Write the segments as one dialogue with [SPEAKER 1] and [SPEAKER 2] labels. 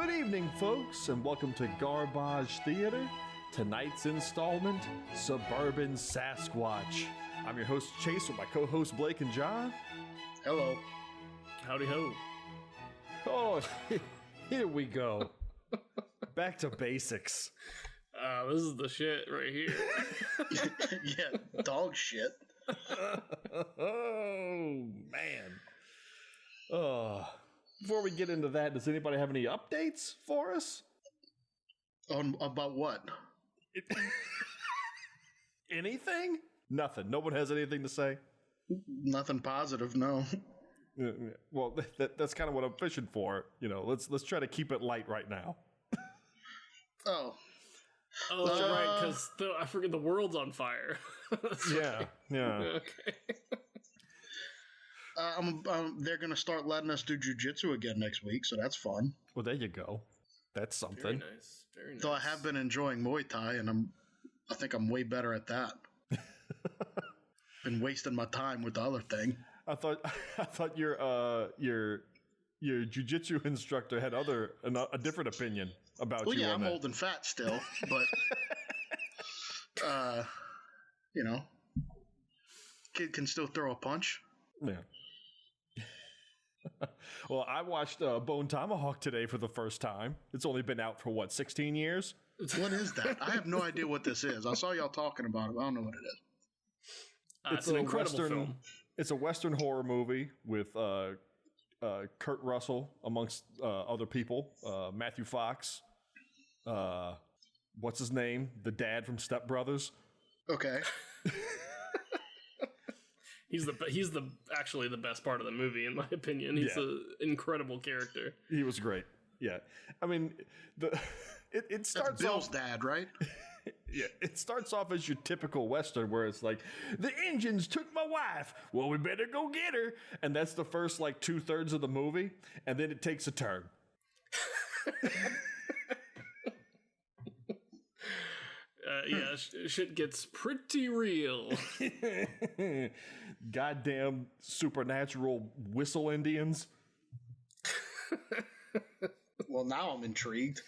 [SPEAKER 1] Good evening, folks, and welcome to Garbage Theater. Tonight's installment, Suburban Sasquatch. I'm your host, Chase, with my co-hosts, Blake and John.
[SPEAKER 2] Hello.
[SPEAKER 3] Howdy ho.
[SPEAKER 1] Oh, here we go. Back to basics.
[SPEAKER 3] This is the shit right here.
[SPEAKER 2] Yeah, dog shit.
[SPEAKER 1] Oh, man. Before we get into that, does anybody have any updates for us?
[SPEAKER 2] About what?
[SPEAKER 1] Anything? Nothing. No one has anything to say?
[SPEAKER 2] Nothing positive, no.
[SPEAKER 1] Well, that's kind of what I'm fishing for. You know, let's try to keep it light right now.
[SPEAKER 2] Oh,
[SPEAKER 3] right, because I forget the world's on fire.
[SPEAKER 1] Yeah.
[SPEAKER 3] Okay.
[SPEAKER 2] they're going to start letting us do jujitsu again next week, so that's fun.
[SPEAKER 1] Well, there you go. That's something.
[SPEAKER 3] Very nice. Very nice.
[SPEAKER 2] Though I have been enjoying Muay Thai, and I think I'm way better at that. Been wasting my time with the other thing.
[SPEAKER 1] I thought your jiu-jitsu instructor had a different opinion about you.
[SPEAKER 2] Well, yeah,
[SPEAKER 1] on
[SPEAKER 2] I'm
[SPEAKER 1] that.
[SPEAKER 2] old and fat still, but you know, kid can still throw a punch.
[SPEAKER 1] Yeah. Well, I watched Bone Tomahawk today for the first time. It's only been out for 16 years?
[SPEAKER 2] What is that? I have no idea what this is. I saw y'all talking about it. I don't know what it is.
[SPEAKER 3] It's an incredible film.
[SPEAKER 1] It's a Western horror movie with Kurt Russell amongst other people. Matthew Fox. What's his name? The dad from Step Brothers.
[SPEAKER 2] Okay.
[SPEAKER 3] He's actually the best part of the movie, in my opinion. He's an incredible character.
[SPEAKER 1] He was great. Yeah, I mean, it starts
[SPEAKER 2] That's Bill's
[SPEAKER 1] off,
[SPEAKER 2] dad, right?
[SPEAKER 1] Yeah, it starts off as your typical Western where it's like, the Indians took my wife. Well, we better go get her. And that's the first 2/3 of the movie, and then it takes a turn.
[SPEAKER 3] Shit gets pretty real.
[SPEAKER 1] Goddamn supernatural whistle Indians.
[SPEAKER 2] Well, now I'm intrigued.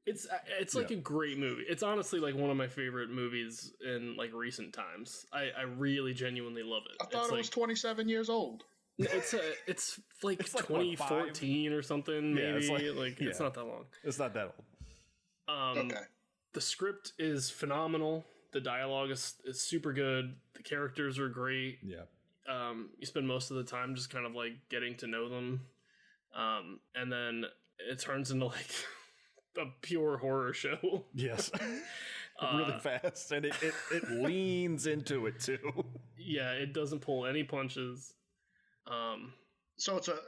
[SPEAKER 3] It's like a great movie. It's honestly one of my favorite movies in recent times. I really genuinely love it.
[SPEAKER 2] I thought it was 27 years old.
[SPEAKER 3] It's 2014 or something, maybe. Yeah, it's not that long.
[SPEAKER 1] It's not that old.
[SPEAKER 2] Okay.
[SPEAKER 3] The script is phenomenal. The dialogue is super good. The characters are great.
[SPEAKER 1] Yeah.
[SPEAKER 3] You spend most of the time just kind of getting to know them. And then it turns into a pure horror show. Yes.
[SPEAKER 1] Really fast. And it leans into it too.
[SPEAKER 3] Yeah, it doesn't pull any punches.
[SPEAKER 2] So it's a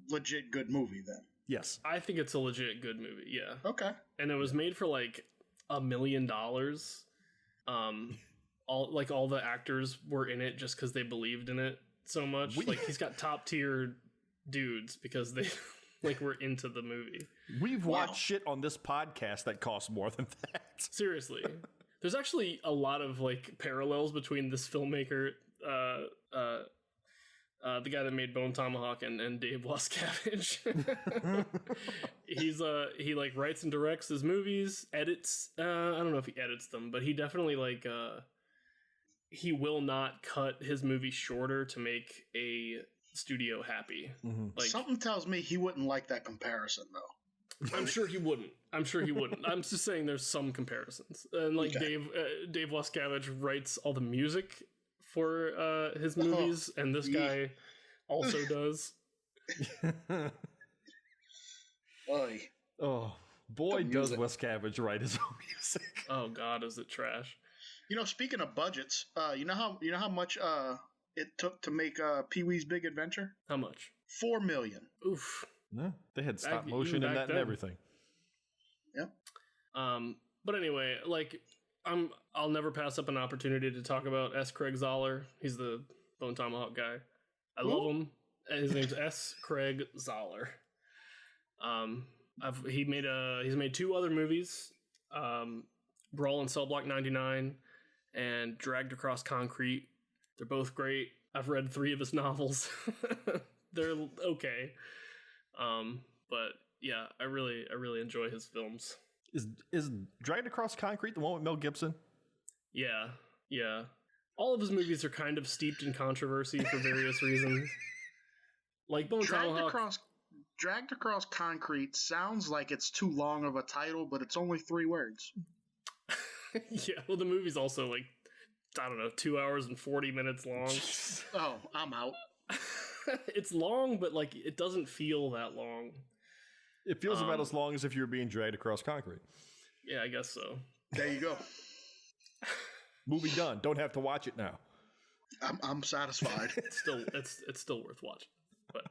[SPEAKER 2] legit good movie then.
[SPEAKER 1] Yes.
[SPEAKER 3] I think it's a legit good movie, yeah.
[SPEAKER 2] Okay.
[SPEAKER 3] And it was made for $1 million. All the actors were in it just because they believed in it so much. He's got top tier dudes because they were into the movie.
[SPEAKER 1] We've watched shit on this podcast that costs more than that.
[SPEAKER 3] Seriously. There's actually a lot of parallels between this filmmaker, the guy that made Bone Tomahawk and Dave Wascavage. He writes and directs his movies, edits. I don't know if he edits them, but he definitely he will not cut his movie shorter to make a studio happy.
[SPEAKER 1] Mm-hmm.
[SPEAKER 2] Something tells me he wouldn't like that comparison though.
[SPEAKER 3] I'm sure he wouldn't. I'm just saying there's some comparisons. And Dave Wascavage writes all the music for his movies, and this guy also does.
[SPEAKER 2] Oy.
[SPEAKER 1] Oh boy, does Wascavage write his own music?
[SPEAKER 3] Oh God, is it trash?
[SPEAKER 2] Speaking of budgets, you know how much it took to make Pee-wee's Big Adventure?
[SPEAKER 3] How much?
[SPEAKER 2] $4 million.
[SPEAKER 3] Oof.
[SPEAKER 1] No, they had stop motion in that then. And everything.
[SPEAKER 2] Yeah.
[SPEAKER 3] But anyway, I'll never pass up an opportunity to talk about S. Craig Zoller. He's the Bone Tomahawk guy. I love him. His name's S. Craig Zoller. He's made 2 other movies, Brawl in Cell Block 99 and Dragged Across Concrete. They're both great. I've read 3 of his novels. They're okay. But yeah, I really enjoy his films.
[SPEAKER 1] Is Dragged Across Concrete the one with Mel Gibson?
[SPEAKER 3] Yeah, yeah. All of his movies are kind of steeped in controversy for various reasons. Like Bone Tomahawk.
[SPEAKER 2] Dragged Across Concrete sounds like it's too long of a title, but it's only 3 words.
[SPEAKER 3] Yeah, well, the movie's also like, I don't know, 2 hours and 40 minutes long.
[SPEAKER 2] Oh, I'm out.
[SPEAKER 3] It's long, but like it doesn't feel that long.
[SPEAKER 1] It feels about as long as if you were being dragged across concrete.
[SPEAKER 3] Yeah, I guess so.
[SPEAKER 2] There you go.
[SPEAKER 1] Movie done. Don't have to watch it now.
[SPEAKER 2] I'm satisfied.
[SPEAKER 3] It's still worth watching. But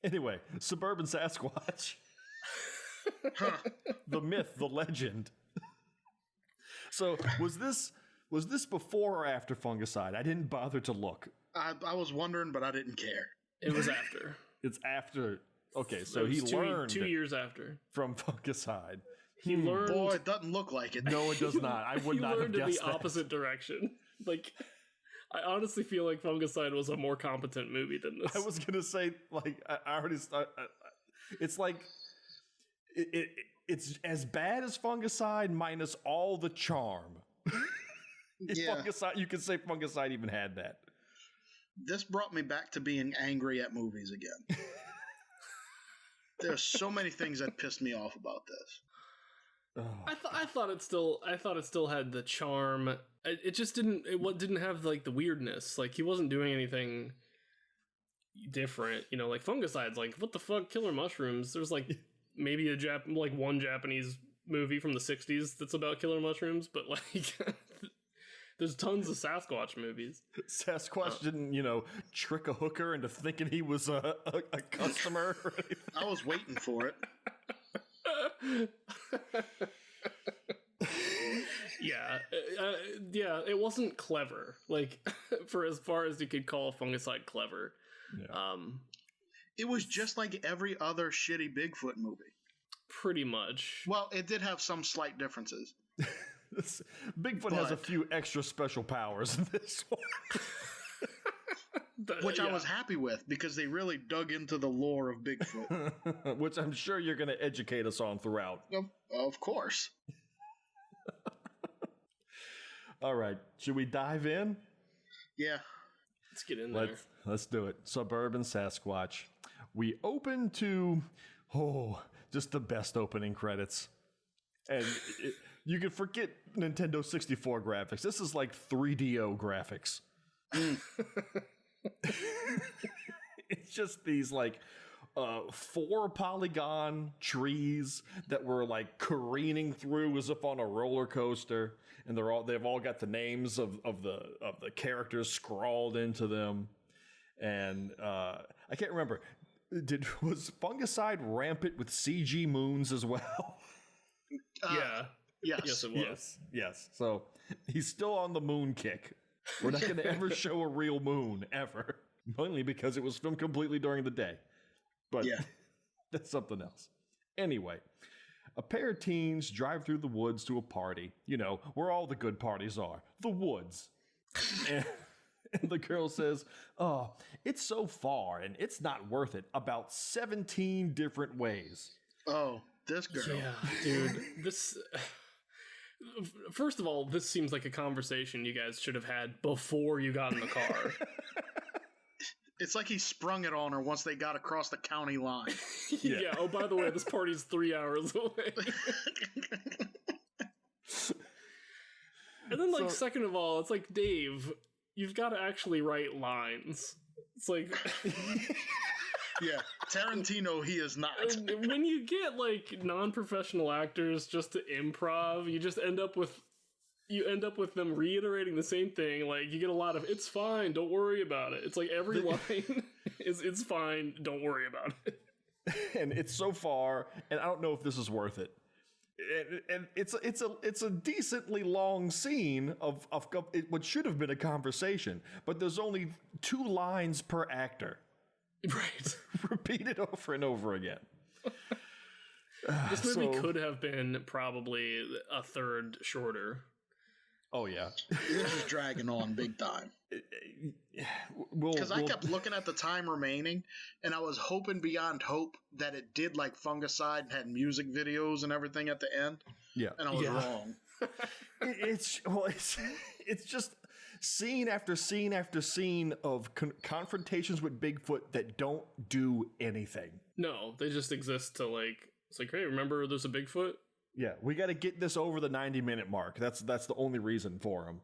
[SPEAKER 1] Anyway, Suburban Sasquatch.
[SPEAKER 2] Huh.
[SPEAKER 1] The myth, the legend. So was this before or after Fungicide? I didn't bother to look.
[SPEAKER 2] I was wondering, but I didn't care.
[SPEAKER 3] it was after.
[SPEAKER 1] It's after. Okay, so he learned
[SPEAKER 3] 2 years after
[SPEAKER 1] from Fungicide.
[SPEAKER 3] he learned.
[SPEAKER 2] Boy, it doesn't look like it.
[SPEAKER 1] No, it does not. I would
[SPEAKER 3] he
[SPEAKER 1] not have
[SPEAKER 3] learned in
[SPEAKER 1] guessed
[SPEAKER 3] the
[SPEAKER 1] that.
[SPEAKER 3] opposite direction. Like, I honestly feel like Fungicide was a more competent movie than this.
[SPEAKER 1] I was gonna say, like, I already. It's like it's as bad as Fungicide minus all the charm.
[SPEAKER 2] Yeah.
[SPEAKER 1] Fungicide, you could say Fungicide even had that.
[SPEAKER 2] This brought me back to being angry at movies again. There's so many things that pissed me off about this.
[SPEAKER 3] I thought it still had the charm. It just didn't. It didn't have like the weirdness. Like he wasn't doing anything different. You know, like Fungicide's like, what the fuck, killer mushrooms. There's like maybe one Japanese movie from the 60s that's about killer mushrooms, but like there's tons of Sasquatch movies.
[SPEAKER 1] Sasquatch didn't, trick a hooker into thinking he was a customer. Or anything.
[SPEAKER 2] I was waiting for it.
[SPEAKER 3] Yeah, it wasn't clever. Like for as far as you could call Fungicide clever.
[SPEAKER 1] Yeah.
[SPEAKER 2] It was just like every other shitty Bigfoot movie.
[SPEAKER 3] Pretty much.
[SPEAKER 2] Well, it did have some slight differences.
[SPEAKER 1] Bigfoot has a few extra special powers in this one.
[SPEAKER 2] Which I was happy with because they really dug into the lore of Bigfoot.
[SPEAKER 1] Which I'm sure you're going to educate us on throughout.
[SPEAKER 2] Of course.
[SPEAKER 1] All right. Should we dive in?
[SPEAKER 2] Yeah.
[SPEAKER 3] Let's get in there.
[SPEAKER 1] Let's do it. Suburban Sasquatch. We open to, just the best opening credits. And you can forget Nintendo 64 graphics. This is like 3DO graphics. It's just these like 4 polygon trees that were like careening through as if on a roller coaster, and they've all got the names of the characters scrawled into them. And I can't remember. Was Fungicide rampant with CG moons as well?
[SPEAKER 3] Yeah. Yes, it was.
[SPEAKER 1] Yes. So he's still on the moon kick. We're not going to ever show a real moon, ever. Mainly because it was filmed completely during the day. But that's something else. Anyway, a pair of teens drive through the woods to a party. Where all the good parties are. The woods. And the girl says, "Oh, it's so far and it's not worth it." About 17 different ways.
[SPEAKER 2] Oh, this girl.
[SPEAKER 3] Yeah, dude. This... First of all, this seems like a conversation you guys should have had before you got in the car.
[SPEAKER 2] It's like he sprung it on her once they got across the county line.
[SPEAKER 3] Yeah. Oh, by the way, this party's 3 hours away. And then, second of all, it's like, Dave, you've got to actually write lines. It's like...
[SPEAKER 2] Yeah, Tarantino, he is not.
[SPEAKER 3] When you get, non-professional actors just to improv, you just end up with them reiterating the same thing. Like, you get a lot of, "It's fine, don't worry about it." It's like every line is, "It's fine, don't worry about it."
[SPEAKER 1] And it's so far, and I don't know if this is worth it. And it's a decently long scene of what should have been a conversation, but there's only 2 lines per actor.
[SPEAKER 3] Right.
[SPEAKER 1] Repeated over and over again.
[SPEAKER 3] This movie could have been probably a third shorter.
[SPEAKER 1] Oh, yeah.
[SPEAKER 2] This is dragging on big time. Because I kept looking at the time remaining, and I was hoping beyond hope that it did like Fungicide and had music videos and everything at the end.
[SPEAKER 1] Yeah,
[SPEAKER 2] and I was wrong.
[SPEAKER 1] It's just scene after scene after scene of confrontations with Bigfoot that don't do anything.
[SPEAKER 3] No, they just exist to like. It's like, hey, remember there's a Bigfoot?
[SPEAKER 1] Yeah, we got to get this over the 90-minute mark. That's the only reason for him.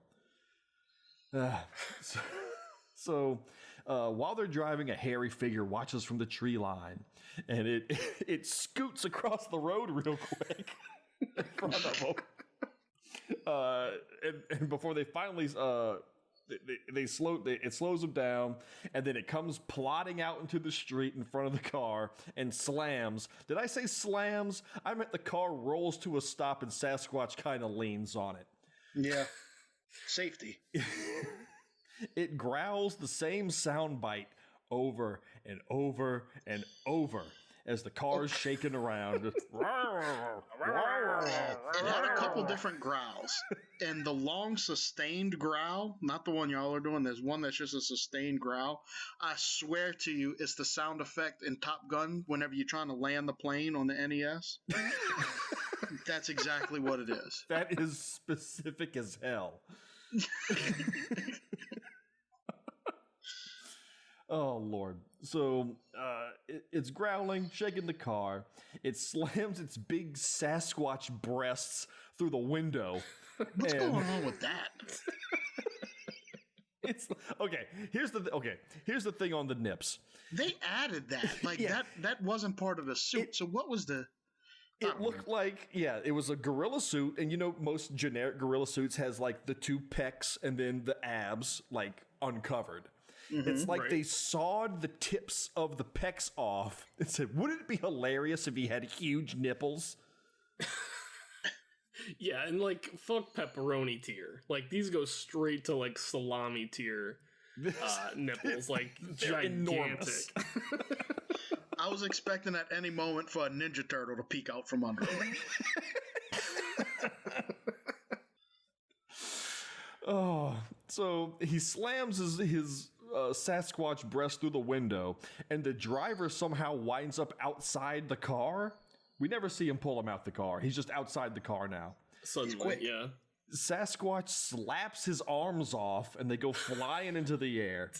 [SPEAKER 1] So while they're driving, a hairy figure watches from the tree line, and it scoots across the road real quick in front of them. And before they finally it slows them down, and then it comes plodding out into the street in front of the car and slams. Did I say slams? I meant the car rolls to a stop and Sasquatch kind of leans on it.
[SPEAKER 2] Yeah. Safety.
[SPEAKER 1] It growls the same sound bite over and over and over as the car's shaking around. It
[SPEAKER 2] had a couple different growls. And the long sustained growl, not the one y'all are doing, there's one that's just a sustained growl. I swear to you, it's the sound effect in Top Gun whenever you're trying to land the plane on the NES. That's exactly what it is.
[SPEAKER 1] That is specific as hell. Oh, Lord. So it's growling, shaking the car. It slams its big Sasquatch breasts through the window.
[SPEAKER 2] What's going on with that?
[SPEAKER 1] It's okay. Here's the thing on the nips.
[SPEAKER 2] They added that. Like that wasn't part of the suit. So what was the...
[SPEAKER 1] It looked like, it was a gorilla suit. And most generic gorilla suits has like the two pecs and then the abs like uncovered. Mm-hmm, it's like they sawed the tips of the pecs off and said, wouldn't it be hilarious if he had huge nipples?
[SPEAKER 3] Yeah, and like, fuck pepperoni tier. Like, these go straight to like salami tier nipples. Like, gigantic. Enormous.
[SPEAKER 2] I was expecting at any moment for a Ninja Turtle to peek out from under him.
[SPEAKER 1] Oh, so he slams his Sasquatch breast through the window, and the driver somehow winds up outside the car. We never see him pull him out the car. He's just outside the car now.
[SPEAKER 3] Suddenly, yeah.
[SPEAKER 1] Sasquatch slaps his arms off, and they go flying into the air.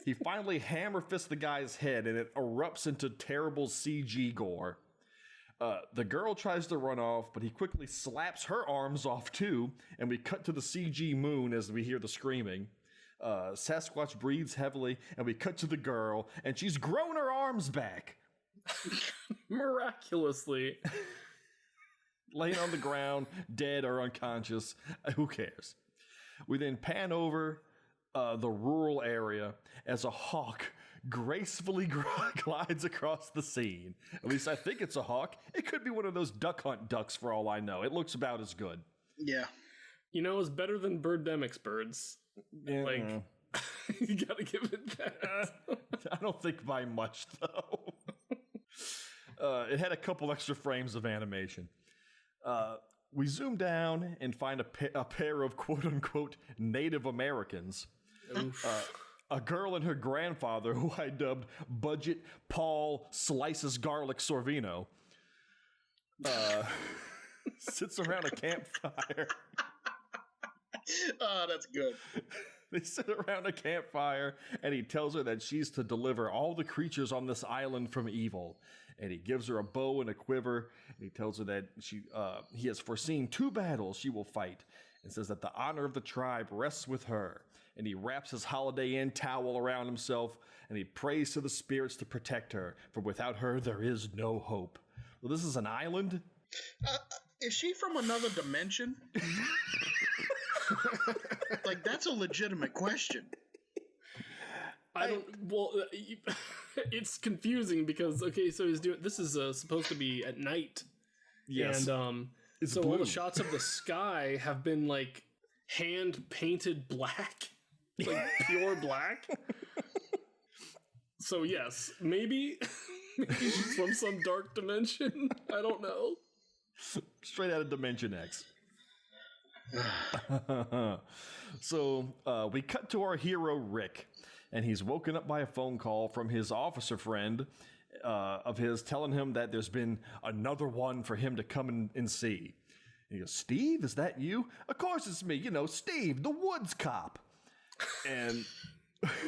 [SPEAKER 1] He finally hammer fists the guy's head, and it erupts into terrible CG gore. The girl tries to run off, but he quickly slaps her arms off too, and we cut to the CG moon as we hear the screaming. Sasquatch breathes heavily, and we cut to the girl, and she's grown her arms back.
[SPEAKER 3] Miraculously.
[SPEAKER 1] Laying on the ground, dead or unconscious. Who cares? We then pan over the rural area as a hawk gracefully glides across the scene. At least I think it's a hawk. It could be one of those duck hunt ducks for all I know. It looks about as good.
[SPEAKER 2] Yeah.
[SPEAKER 1] It's
[SPEAKER 3] better than Birdemic's birds.
[SPEAKER 1] Yeah.
[SPEAKER 3] Like, you gotta give it that.
[SPEAKER 1] I don't think by much, though. It had a couple extra frames of animation. We zoom down and find a pair of quote-unquote Native Americans. A girl and her grandfather, who I dubbed Budget Paul Slices Garlic Sorvino, sits around a campfire.
[SPEAKER 2] Oh, that's good.
[SPEAKER 1] They sit around a campfire, and he tells her that she's to deliver all the creatures on this island from evil. And he gives her a bow and a quiver, and he tells her that he has foreseen 2 battles she will fight, and says that the honor of the tribe rests with her. And he wraps his Holiday Inn towel around himself, and he prays to the spirits to protect her, for without her there is no hope. Well, this is an island?
[SPEAKER 2] Is she from another dimension? Like, that's a legitimate question.
[SPEAKER 3] It's confusing because, so this is supposed to be at night.
[SPEAKER 1] Yes.
[SPEAKER 3] And so blue. All the shots of the sky have been like hand painted black, like pure black. So yes, maybe she's from some dark dimension. I don't know.
[SPEAKER 1] Straight out of Dimension X. So we cut to our hero, Rick, and he's woken up by a phone call from his officer friend of his telling him that there's been another one for him to come and see. He goes, Steve, is that you? Of course it's me, Steve, the woods cop. And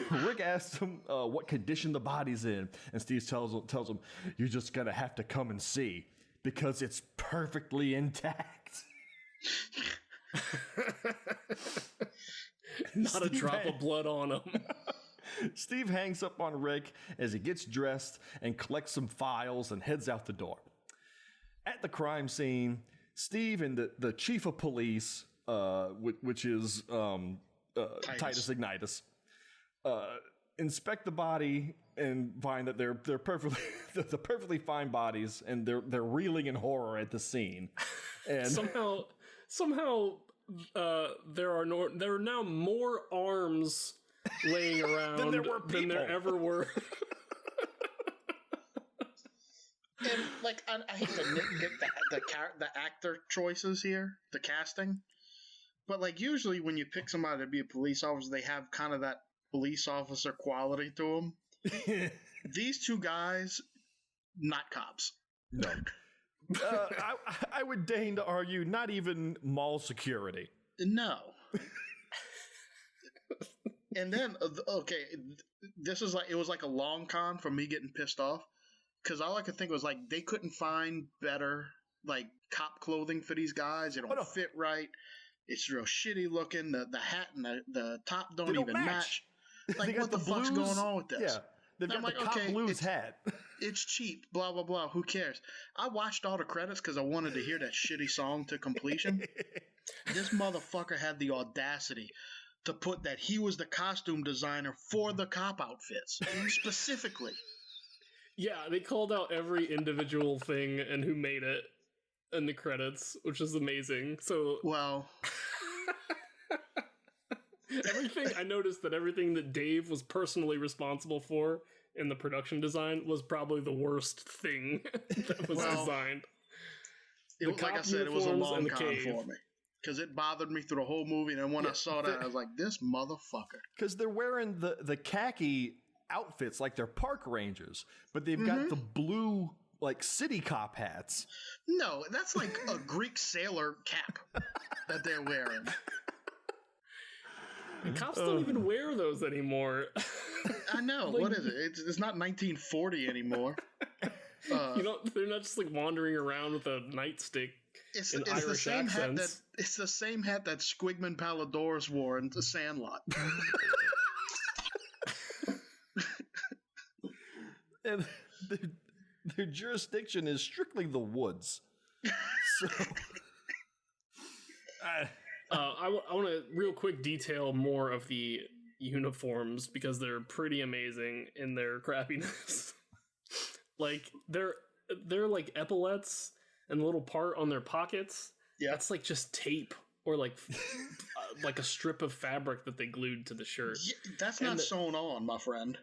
[SPEAKER 1] Rick asks him what condition the body's in, and Steve tells him, you're just gonna have to come and see, because it's perfectly intact.
[SPEAKER 3] Not a drop of blood on him.
[SPEAKER 1] Steve hangs up on Rick as he gets dressed and collects some files and heads out the door. At the crime scene, Steve and the chief of police, which is Titus Ignitus, inspect the body and find that they're perfectly fine bodies, and they're reeling in horror at the scene. And
[SPEAKER 3] somehow there are now more arms laying around than there ever were.
[SPEAKER 2] And I hate to nitpick the actor choices here, the casting, but usually when you pick somebody to be a police officer, they have kind of that police officer quality to them. These two guys, not cops.
[SPEAKER 1] No. I would deign to argue, not even mall security.
[SPEAKER 2] No. And then, okay, this is it was like a long con for me getting pissed off, because all I could think was they couldn't find better cop clothing for these guys. It don't fit right. It's real shitty looking. The hat and the top don't even match. What the fuck's going on with this?
[SPEAKER 1] Yeah, they've got the cop blues hat.
[SPEAKER 2] It's cheap, blah, blah, blah. Who cares? I watched all the credits because I wanted to hear that shitty song to completion. This motherfucker had the audacity to put that he was the costume designer for the cop outfits, specifically.
[SPEAKER 3] Yeah, they called out every individual thing and who made it in the credits, which is amazing. So,
[SPEAKER 2] well,
[SPEAKER 3] I noticed that everything that Dave was personally responsible for in the production design was probably the worst thing that was designed.
[SPEAKER 2] Like I said, it was a long con for me, because it bothered me through the whole movie, and then when I saw that, I was like, this motherfucker.
[SPEAKER 1] Because they're wearing the khaki outfits like they're park rangers, but they've got the blue city cop hats.
[SPEAKER 2] No, that's like a Greek sailor cap that they're wearing.
[SPEAKER 3] And cops don't even wear those anymore.
[SPEAKER 2] I know. What is it? It's not 1940 anymore.
[SPEAKER 3] They're not just wandering around with a nightstick. It's the same accents.
[SPEAKER 2] Hat it's the same hat that Squigman Palladorus wore in The Sandlot.
[SPEAKER 1] And their jurisdiction is strictly the woods. So
[SPEAKER 3] I want to real quick detail more of the uniforms, because they're pretty amazing in their crappiness. They're like epaulets and the little part on their pockets. Yeah, that's just tape or like a strip of fabric that they glued to the shirt.
[SPEAKER 2] Yeah, that's not sewn on, my friend.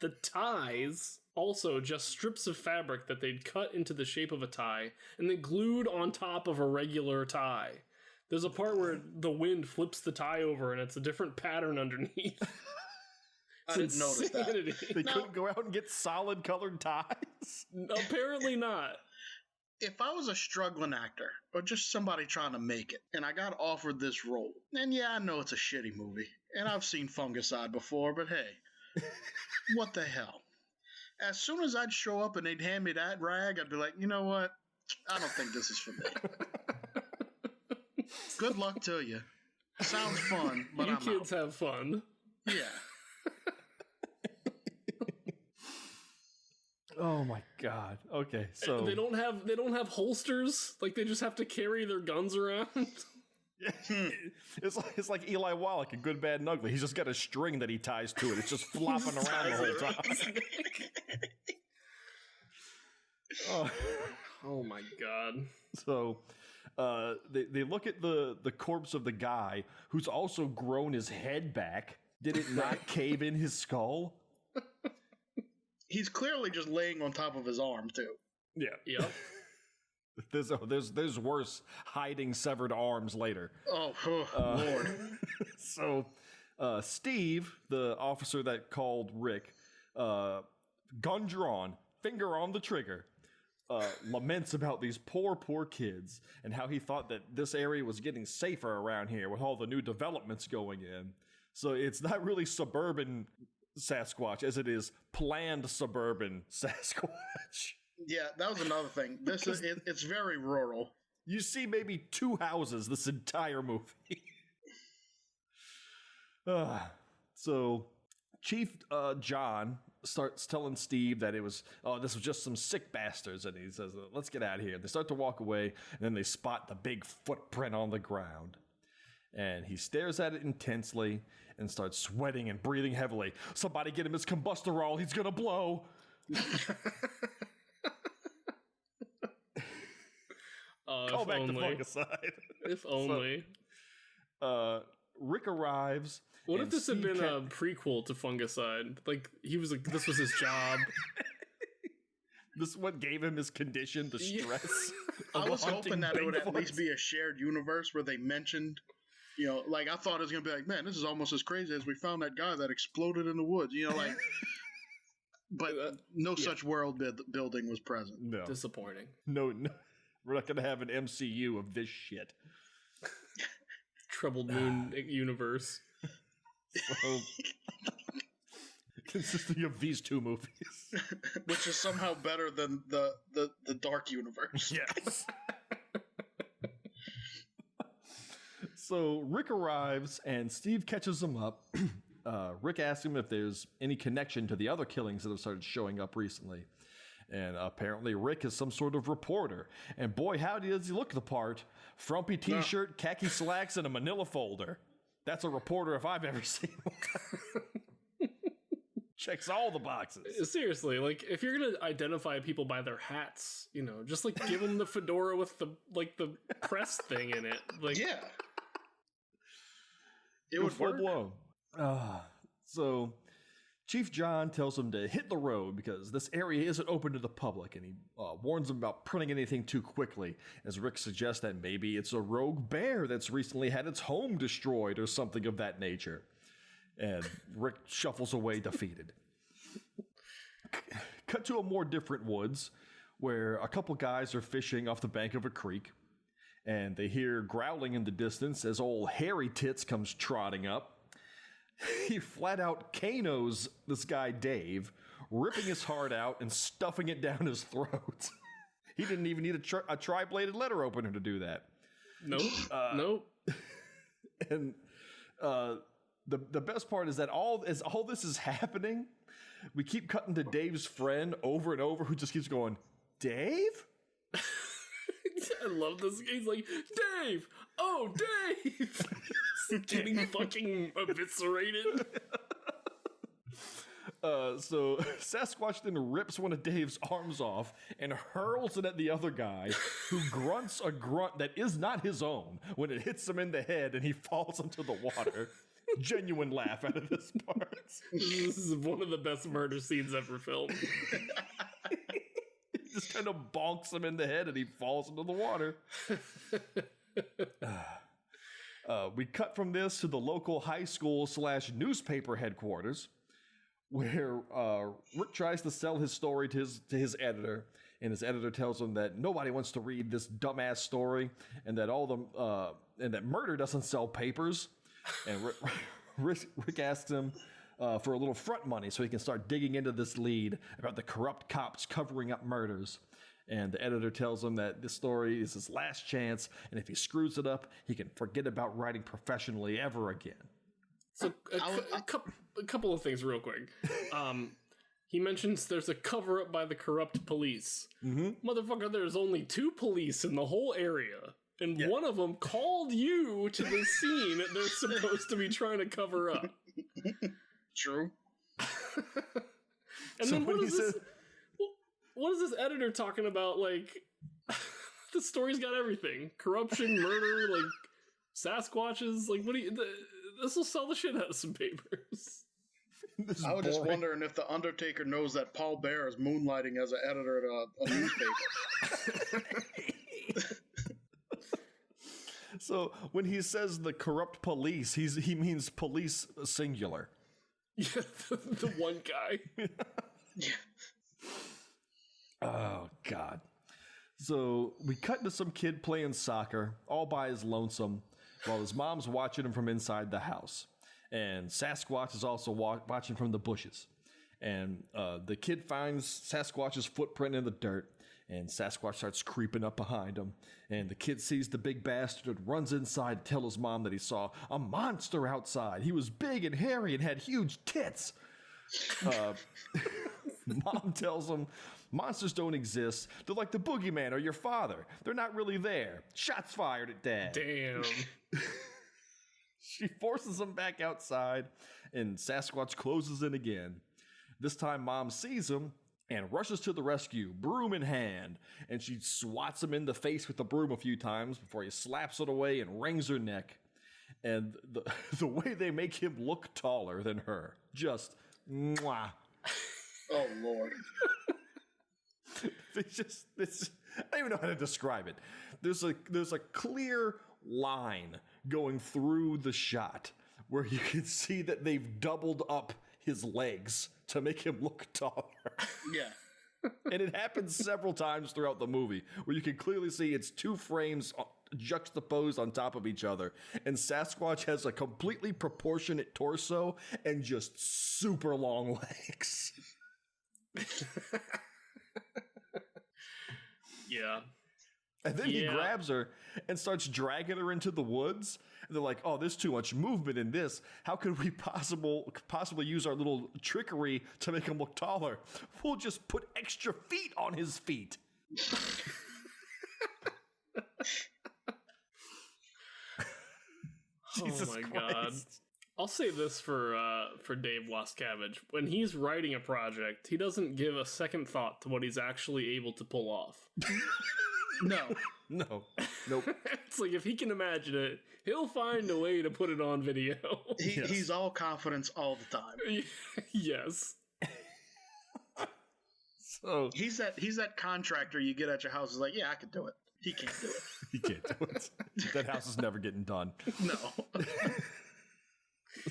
[SPEAKER 3] The ties also just strips of fabric that they'd cut into the shape of a tie and then glued on top of a regular tie. There's a part where the wind flips the tie over and it's a different pattern underneath.
[SPEAKER 2] I didn't notice that.
[SPEAKER 1] They couldn't go out and get solid colored ties?
[SPEAKER 3] Apparently not.
[SPEAKER 2] If I was a struggling actor or just somebody trying to make it and I got offered this role, and yeah, I know it's a shitty movie and I've seen Fungicide before, but hey, what the hell? As soon as I'd show up and they'd hand me that rag, I'd be like, you know what? I don't think this is for me. Good luck to you. Sounds fun, but
[SPEAKER 3] you kids have fun.
[SPEAKER 2] Yeah.
[SPEAKER 1] Oh my god. Okay, so
[SPEAKER 3] they don't have holsters. They just have to carry their guns around.
[SPEAKER 1] It's like Eli Wallach in Good, Bad, and Ugly. He's just got a string that he ties to it. It's just flopping around the whole time.
[SPEAKER 3] Oh my god.
[SPEAKER 1] So they look at the corpse of the guy who's also grown his head back. Did it not cave in his skull?
[SPEAKER 2] He's clearly just laying on top of his arm, too.
[SPEAKER 1] Yeah.
[SPEAKER 3] Yep.
[SPEAKER 1] There's worse, hiding severed arms later.
[SPEAKER 2] Oh, Lord.
[SPEAKER 1] So, Steve, the officer that called Rick, gun drawn, finger on the trigger, laments about these poor kids and how he thought that this area was getting safer around here with all the new developments going in. So it's not really suburban Sasquatch as it is planned suburban Sasquatch.
[SPEAKER 2] Yeah, that was another thing. It's very rural.
[SPEAKER 1] You see maybe 2 houses this entire movie. So Chief John starts telling Steve that this was just some sick bastards, and he says, let's get out of here. They start to walk away, and then they spot the big footprint on the ground. And he stares at it intensely and starts sweating and breathing heavily. Somebody get him his combusterol, he's gonna blow. Call back to fungicide.
[SPEAKER 3] If only.
[SPEAKER 1] So, Rick arrives.
[SPEAKER 3] What if this had been a prequel to Fungicide? Like, this was his job.
[SPEAKER 1] This is what gave him his condition, the stress.
[SPEAKER 2] I was hoping that it would at least be a shared universe where they mentioned, like, I thought it was going to be like, man, this is almost as crazy as we found that guy that exploded in the woods, like. But no such world building was present.
[SPEAKER 1] No.
[SPEAKER 3] Disappointing.
[SPEAKER 1] No. We're not going to have an MCU of this shit.
[SPEAKER 3] Troubled Moon universe.
[SPEAKER 1] So, consisting of these 2 movies.
[SPEAKER 2] Which is somehow better than the Dark Universe.
[SPEAKER 1] Yes. So Rick arrives and Steve catches him up. Rick asks him if there's any connection to the other killings that have started showing up recently. And apparently Rick is some sort of reporter. And boy, howdy does he look the part. Frumpy t-shirt, khaki slacks, and a manila folder. That's a reporter if I've ever seen one. Checks all the boxes.
[SPEAKER 3] Seriously, like, if you're going to identify people by their hats, just like give them the fedora with the press thing in it. Like,
[SPEAKER 2] yeah. It would
[SPEAKER 1] full
[SPEAKER 2] work.
[SPEAKER 1] blown. So Chief John tells him to hit the road because this area isn't open to the public, and he warns him about printing anything too quickly, as Rick suggests that maybe it's a rogue bear that's recently had its home destroyed or something of that nature. And Rick shuffles away defeated. Cut to a more different woods where a couple guys are fishing off the bank of a creek, and they hear growling in the distance as old Hairy Tits comes trotting up. He flat out Kanos this guy Dave, ripping his heart out and stuffing it down his throat. He didn't even need a tri-bladed letter opener to do that.
[SPEAKER 3] Nope. Nope.
[SPEAKER 1] And the best part is that all this is happening, we keep cutting to Dave's friend over and over, who just keeps going, Dave?
[SPEAKER 3] I love this. He's like, Dave! Oh, Dave! Getting fucking eviscerated.
[SPEAKER 1] So Sasquatch then rips one of Dave's arms off and hurls it at the other guy, who grunts a grunt that is not his own when it hits him in the head and he falls into the water. Genuine laugh out of this part.
[SPEAKER 3] This is one of the best murder scenes ever filmed.
[SPEAKER 1] He just kind of bonks him in the head and he falls into the water. We cut from this to the local high school / newspaper headquarters, where Rick tries to sell his story to his editor, and his editor tells him that nobody wants to read this dumbass story, and that and that murder doesn't sell papers. And Rick asks him for a little front money so he can start digging into this lead about the corrupt cops covering up murders. And the editor tells him that this story is his last chance, and if he screws it up, he can forget about writing professionally ever again.
[SPEAKER 3] So a couple of things real quick. He mentions there's a cover-up by the corrupt police. Mm-hmm. Motherfucker, there's only 2 police in the whole area. And one of them called you to the scene that they're supposed to be trying to cover up.
[SPEAKER 2] True.
[SPEAKER 3] And so then what is this editor talking about? Like, the story's got everything. Corruption, murder, like, Sasquatches. Like, this will sell the shit out of some papers.
[SPEAKER 2] I was just wondering if The Undertaker knows that Paul Bear is moonlighting as an editor at a newspaper.
[SPEAKER 1] So when he says the corrupt police, he means police singular.
[SPEAKER 3] Yeah, the one guy.
[SPEAKER 1] Oh, God. So we cut to some kid playing soccer, all by his lonesome, while his mom's watching him from inside the house. And Sasquatch is also watching from the bushes. And the kid finds Sasquatch's footprint in the dirt, and Sasquatch starts creeping up behind him. And the kid sees the big bastard, runs inside to tell his mom that he saw a monster outside. He was big and hairy and had huge tits. Mom tells him, monsters don't exist. They're like the boogeyman or your father. They're not really there. Shots fired at Dad.
[SPEAKER 3] Damn.
[SPEAKER 1] She forces him back outside, and Sasquatch closes in again. This time, Mom sees him and rushes to the rescue, broom in hand, and she swats him in the face with the broom a few times before he slaps it away and wrings her neck. And the way they make him look taller than her, just mwah.
[SPEAKER 2] Oh, Lord.
[SPEAKER 1] I don't even know how to describe it. There's a clear line going through the shot where you can see that they've doubled up his legs to make him look taller.
[SPEAKER 2] Yeah.
[SPEAKER 1] And it happens several times throughout the movie where you can clearly see it's two frames juxtaposed on top of each other. And Sasquatch has a completely proportionate torso and just super long legs.
[SPEAKER 3] Yeah.
[SPEAKER 1] And then he grabs her and starts dragging her into the woods. And they're like, oh, there's too much movement in this. How could we possibly use our little trickery to make him look taller? We'll just put extra feet on his feet. Jesus
[SPEAKER 3] oh my
[SPEAKER 1] Christ.
[SPEAKER 3] God. I'll say this for Dave Wascavage. When he's writing a project, he doesn't give a second thought to what he's actually able to pull off.
[SPEAKER 2] No.
[SPEAKER 1] Nope.
[SPEAKER 3] It's like if he can imagine it, he'll find a way to put it on video.
[SPEAKER 2] Yes. He's all confidence all the time.
[SPEAKER 3] Yes.
[SPEAKER 1] So
[SPEAKER 2] he's that contractor you get at your house is like, yeah, I could do it. He can't do it.
[SPEAKER 1] He can't do it. That house is never getting done.
[SPEAKER 2] No.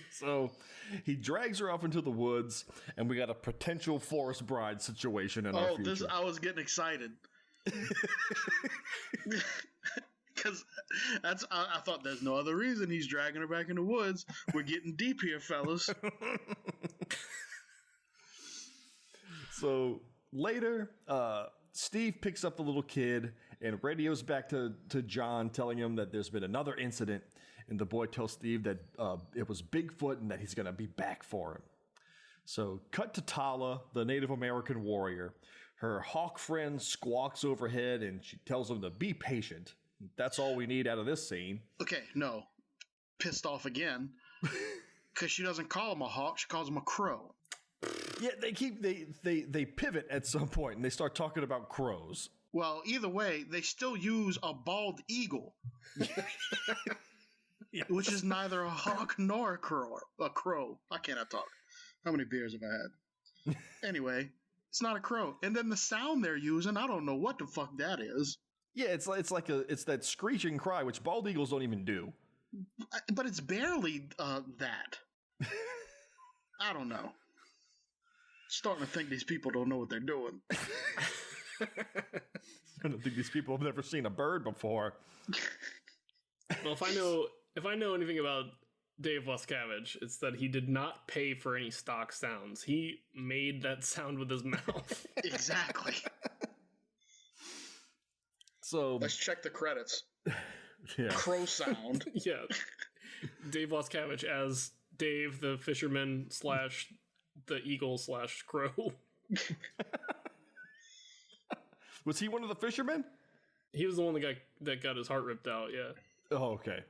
[SPEAKER 1] So he drags her off into the woods, and we got a potential forest bride situation in our future.
[SPEAKER 2] I was getting excited. Because I thought there's no other reason he's dragging her back in the woods. We're getting deep here, fellas.
[SPEAKER 1] So later, Steve picks up the little kid and radios back to John, telling him that there's been another incident. And the boy tells Steve that it was Bigfoot and that he's going to be back for him. So cut to Tala, the Native American warrior. Her hawk friend squawks overhead and she tells him to be patient. That's all we need out of this scene.
[SPEAKER 2] Okay, no. Pissed off again. Because she doesn't call him a hawk, she calls him a crow.
[SPEAKER 1] Yeah, they pivot at some point and they start talking about crows.
[SPEAKER 2] Well, either way, they still use a bald eagle. Yes. Which is neither a hawk nor a crow. I cannot talk. How many beers have I had? Anyway, it's not a crow. And then the sound they're using, I don't know what the fuck that is.
[SPEAKER 1] Yeah, it's that screeching cry, which bald eagles don't even do.
[SPEAKER 2] But it's barely that. I don't know. Starting to think these people don't know what they're doing.
[SPEAKER 1] I don't think these people have never seen a bird before.
[SPEAKER 3] Well, if I know anything about Dave Wascavage, it's that he did not pay for any stock sounds. He made that sound with his mouth.
[SPEAKER 2] Exactly.
[SPEAKER 1] So
[SPEAKER 2] let's check the credits.
[SPEAKER 1] Yeah.
[SPEAKER 2] Crow sound.
[SPEAKER 3] Yeah. Dave Wascavage as Dave the fisherman / the eagle / crow.
[SPEAKER 1] Was he one of the fishermen?
[SPEAKER 3] He was the one that got his heart ripped out, yeah.
[SPEAKER 1] Oh, okay.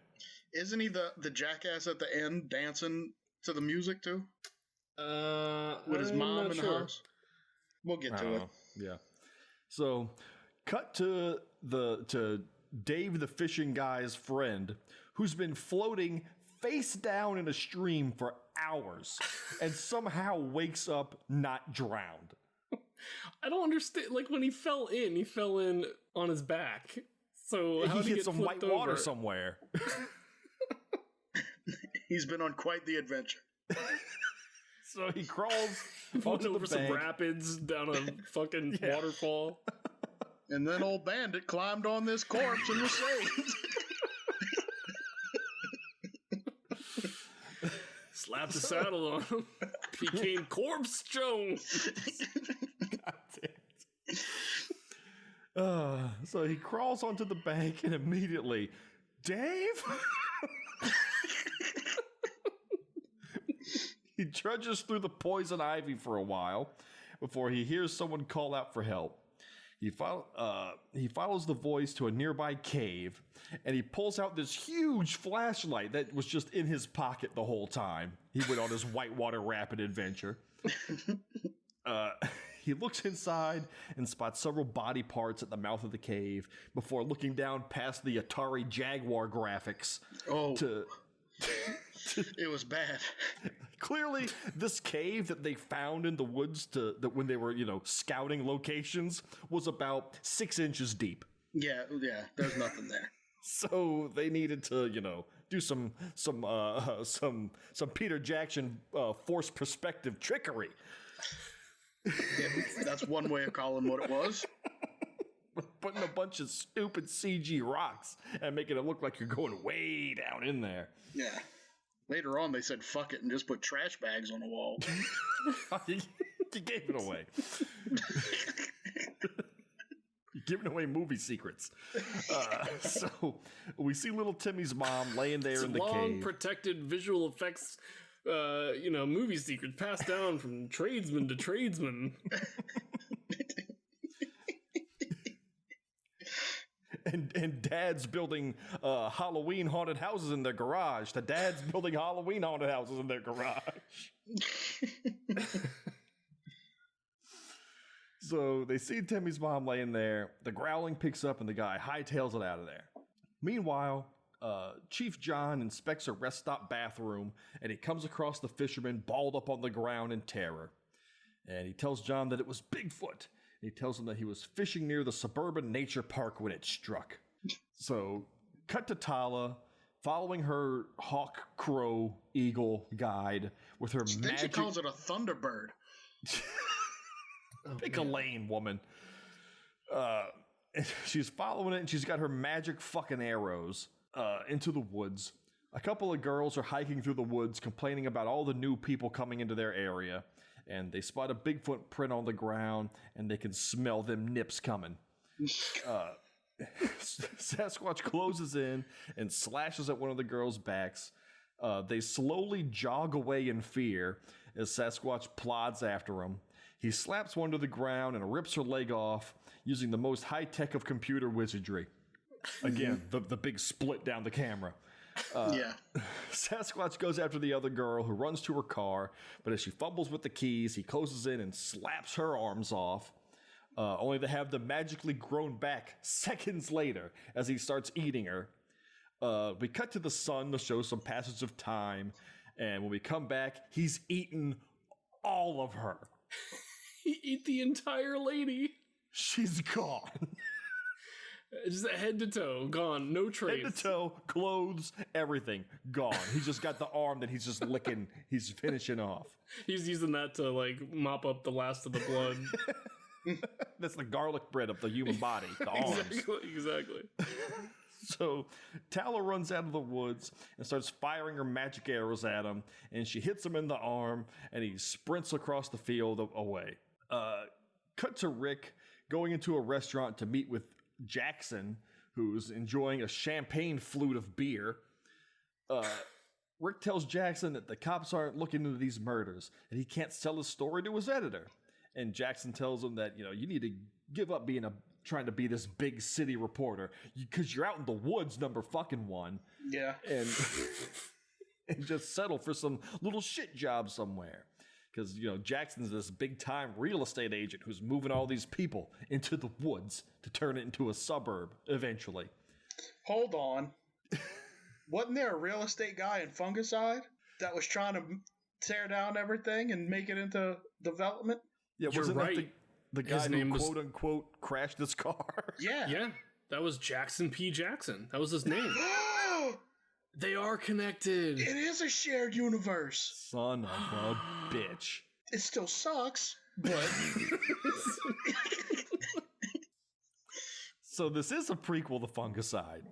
[SPEAKER 2] Isn't he the jackass at the end dancing to the music too? With his mom in the house? We'll get to it.
[SPEAKER 1] Yeah. So, cut to Dave the fishing guy's friend, who's been floating face down in a stream for hours and somehow wakes up not drowned.
[SPEAKER 3] I don't understand. Like when he fell in on his back. So
[SPEAKER 1] he hit some white water somewhere.
[SPEAKER 2] He's been on quite the adventure.
[SPEAKER 1] So he crawls
[SPEAKER 3] went over
[SPEAKER 1] the
[SPEAKER 3] some
[SPEAKER 1] bank.
[SPEAKER 3] rapids down a fucking waterfall.
[SPEAKER 2] And then old Bandit climbed on this corpse and was saved.
[SPEAKER 3] Slapped the saddle on him. Became Corpse Jones.
[SPEAKER 1] God damn it. So he crawls onto the bank and immediately, Dave? He trudges through the poison ivy for a while before he hears someone call out for help. He follows the voice to a nearby cave, and he pulls out this huge flashlight that was just in his pocket the whole time. He went on his whitewater rapid adventure. He looks inside and spots several body parts at the mouth of the cave before looking down past the Atari Jaguar graphics.
[SPEAKER 2] It was bad.
[SPEAKER 1] Clearly, this cave that they found in the woods that when they were, scouting locations was about 6 inches deep.
[SPEAKER 2] Yeah, there's nothing there.
[SPEAKER 1] So they needed to, do some Peter Jackson forced perspective trickery.
[SPEAKER 2] Yeah, that's one way of calling what it was.
[SPEAKER 1] Putting a bunch of stupid CG rocks and making it look like you're going way down in there.
[SPEAKER 2] Yeah. Later on, they said fuck it and just put trash bags on the wall.
[SPEAKER 1] You gave it away. You're giving away movie secrets. So we see little Timmy's mom laying there in the cave.
[SPEAKER 3] Long protected visual effects, movie secrets passed down from tradesman to tradesman.
[SPEAKER 1] And Dad's building Halloween haunted houses in their garage. The Dad's building Halloween haunted houses in their garage. So they see Timmy's mom laying there. The growling picks up and the guy hightails it out of there. Meanwhile, Chief John inspects a rest stop bathroom and he comes across the fisherman balled up on the ground in terror. And he tells John that it was Bigfoot. He tells him that he was fishing near the Suburban Nature Park when it struck. So, cut to Tala, following her hawk, crow, eagle guide with her magic...
[SPEAKER 2] Then she calls it a thunderbird.
[SPEAKER 1] Pick a lane, woman. She's following it, and she's got her magic fucking arrows into the woods. A couple of girls are hiking through the woods, complaining about all the new people coming into their area. And they spot a Bigfoot print on the ground, and they can smell them nips coming. Sasquatch closes in and slashes at one of the girls' backs. They slowly jog away in fear as Sasquatch plods after him. He slaps one to the ground and rips her leg off using the most high-tech of computer wizardry. Again, the big split down the camera. Sasquatch goes after the other girl who runs to her car, but as she fumbles with the keys, he closes in and slaps her arms off, only to have them magically grown back seconds later as he starts eating her. We cut to the sun to show some passage of time, and when we come back, he's eaten all of her.
[SPEAKER 3] He ate the entire lady.
[SPEAKER 1] She's gone.
[SPEAKER 3] Just head to toe, gone, no trace.
[SPEAKER 1] Head to toe, clothes, everything, gone. He's just got the arm that he's just licking. He's finishing off.
[SPEAKER 3] He's using that to, mop up the last of the blood.
[SPEAKER 1] That's the garlic bread of the human body, the arms.
[SPEAKER 3] Exactly.
[SPEAKER 1] So Tala runs out of the woods and starts firing her magic arrows at him, and she hits him in the arm, and he sprints across the field away. Cut to Rick going into a restaurant to meet with Jackson, who's enjoying a champagne flute of beer. Rick tells Jackson that the cops aren't looking into these murders, and he can't sell his story to his editor. And Jackson tells him that, you need to give up trying to be this big city reporter, because you're out in the woods, number fucking one.
[SPEAKER 2] Yeah.
[SPEAKER 1] And just settle for some little shit job somewhere. Because, Jackson's this big-time real estate agent who's moving all these people into the woods to turn it into a suburb eventually.
[SPEAKER 2] Hold on. Wasn't there a real estate guy in Fungicide that was trying to tear down everything and make it into development?
[SPEAKER 1] Yeah,
[SPEAKER 3] You're
[SPEAKER 1] wasn't
[SPEAKER 3] right.
[SPEAKER 1] that the guy who, quote-unquote, crashed his car?
[SPEAKER 2] Yeah.
[SPEAKER 3] Yeah. That was Jackson P. Jackson. That was his name. They are connected.
[SPEAKER 2] It is a shared universe.
[SPEAKER 1] Son of a bitch.
[SPEAKER 2] It still sucks, but...
[SPEAKER 1] So this is a prequel to Fungicide.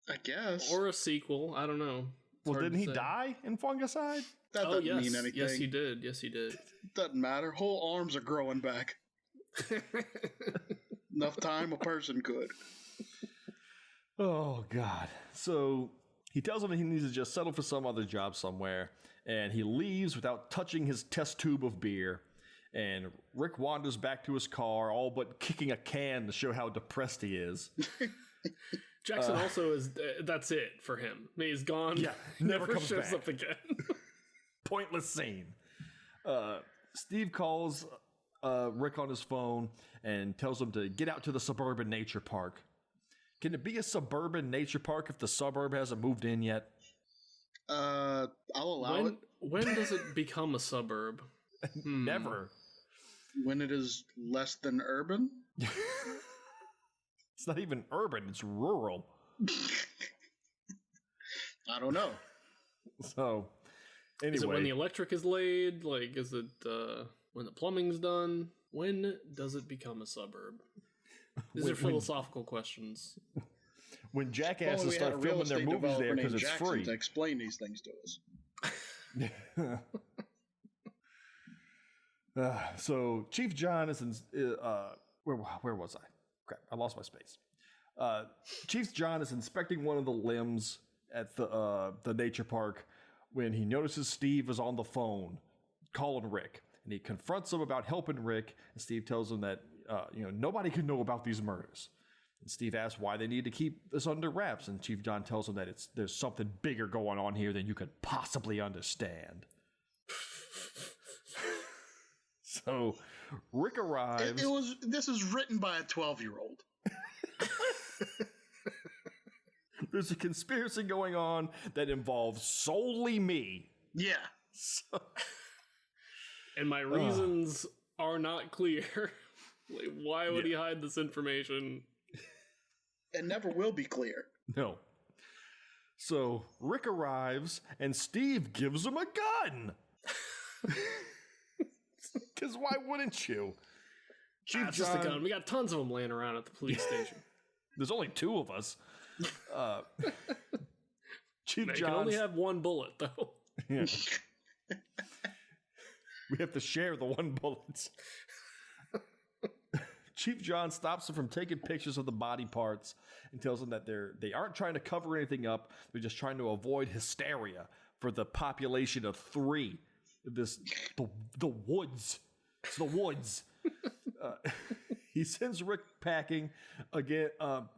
[SPEAKER 2] I guess.
[SPEAKER 3] Or a sequel. I don't know.
[SPEAKER 1] Well, didn't he die in Fungicide?
[SPEAKER 2] That doesn't mean anything.
[SPEAKER 3] Yes, he did. Yes, he did.
[SPEAKER 2] Doesn't matter. Whole arms are growing back. Enough time a person could.
[SPEAKER 1] Oh, God. So he tells him that he needs to just settle for some other job somewhere, and he leaves without touching his test tube of beer. And Rick wanders back to his car, all but kicking a can to show how depressed he is.
[SPEAKER 3] Jackson also is, that's it for him. He's gone.
[SPEAKER 1] Yeah, never comes
[SPEAKER 3] shows
[SPEAKER 1] back.
[SPEAKER 3] up again.
[SPEAKER 1] Pointless scene. Steve calls Rick on his phone and tells him to get out to the suburban nature park. Can it be a suburban nature park if the suburb hasn't moved in yet?
[SPEAKER 2] I'll allow it.
[SPEAKER 3] When does it become a suburb?
[SPEAKER 1] Never.
[SPEAKER 2] When it is less than urban?
[SPEAKER 1] It's not even urban, it's rural.
[SPEAKER 2] I don't know.
[SPEAKER 1] So, anyway.
[SPEAKER 3] Is it when the electric is laid? Like, is it when the plumbing's done? When does it become a suburb? These are philosophical questions.
[SPEAKER 1] When jackasses start filming their movies there because it's
[SPEAKER 2] Jackson
[SPEAKER 1] free.
[SPEAKER 2] To explain these things to us.
[SPEAKER 1] So Chief John is in, where was I? Crap, I lost my space. Chief John is inspecting one of the limbs at the nature park when he notices Steve is on the phone calling Rick, and he confronts him about helping Rick. And Steve tells him that nobody can know about these murders. And Steve asks why they need to keep this under wraps, and Chief John tells him that there's something bigger going on here than you could possibly understand. So Rick arrives.
[SPEAKER 2] This is written by a 12-year-old.
[SPEAKER 1] There's a conspiracy going on that involves solely me.
[SPEAKER 2] Yeah.
[SPEAKER 1] So,
[SPEAKER 3] and my reasons are not clear. Like, why would he hide this information?
[SPEAKER 2] It never will be clear.
[SPEAKER 1] No. So Rick arrives and Steve gives him a gun. Because why wouldn't you?
[SPEAKER 3] Chief just a gun. We got tons of them laying around at the police station.
[SPEAKER 1] There's only two of us. Chief John
[SPEAKER 3] can only have one bullet, though.
[SPEAKER 1] Yeah. We have to share the one bullet. Chief John stops him from taking pictures of the body parts and tells him that they aren't trying to cover anything up. They're just trying to avoid hysteria for the population of 3. The woods. It's the woods. He sends Rick packing again,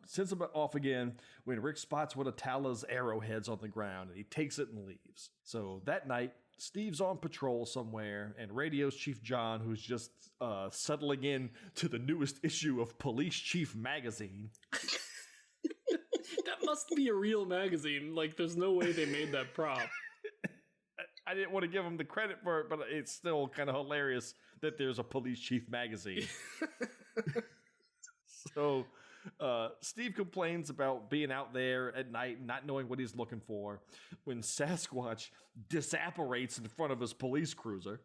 [SPEAKER 1] sends him off again when Rick spots one of Tala's arrowheads on the ground, and he takes it and leaves. So that night, Steve's on patrol somewhere and radios Chief John, who's just settling in to the newest issue of Police Chief magazine.
[SPEAKER 3] That must be a real magazine. Like, there's no way they made that prop.
[SPEAKER 1] I didn't want to give him the credit for it, but it's still kind of hilarious that there's a Police Chief magazine. So Steve complains about being out there at night and not knowing what he's looking for when Sasquatch disapparates in front of his police cruiser.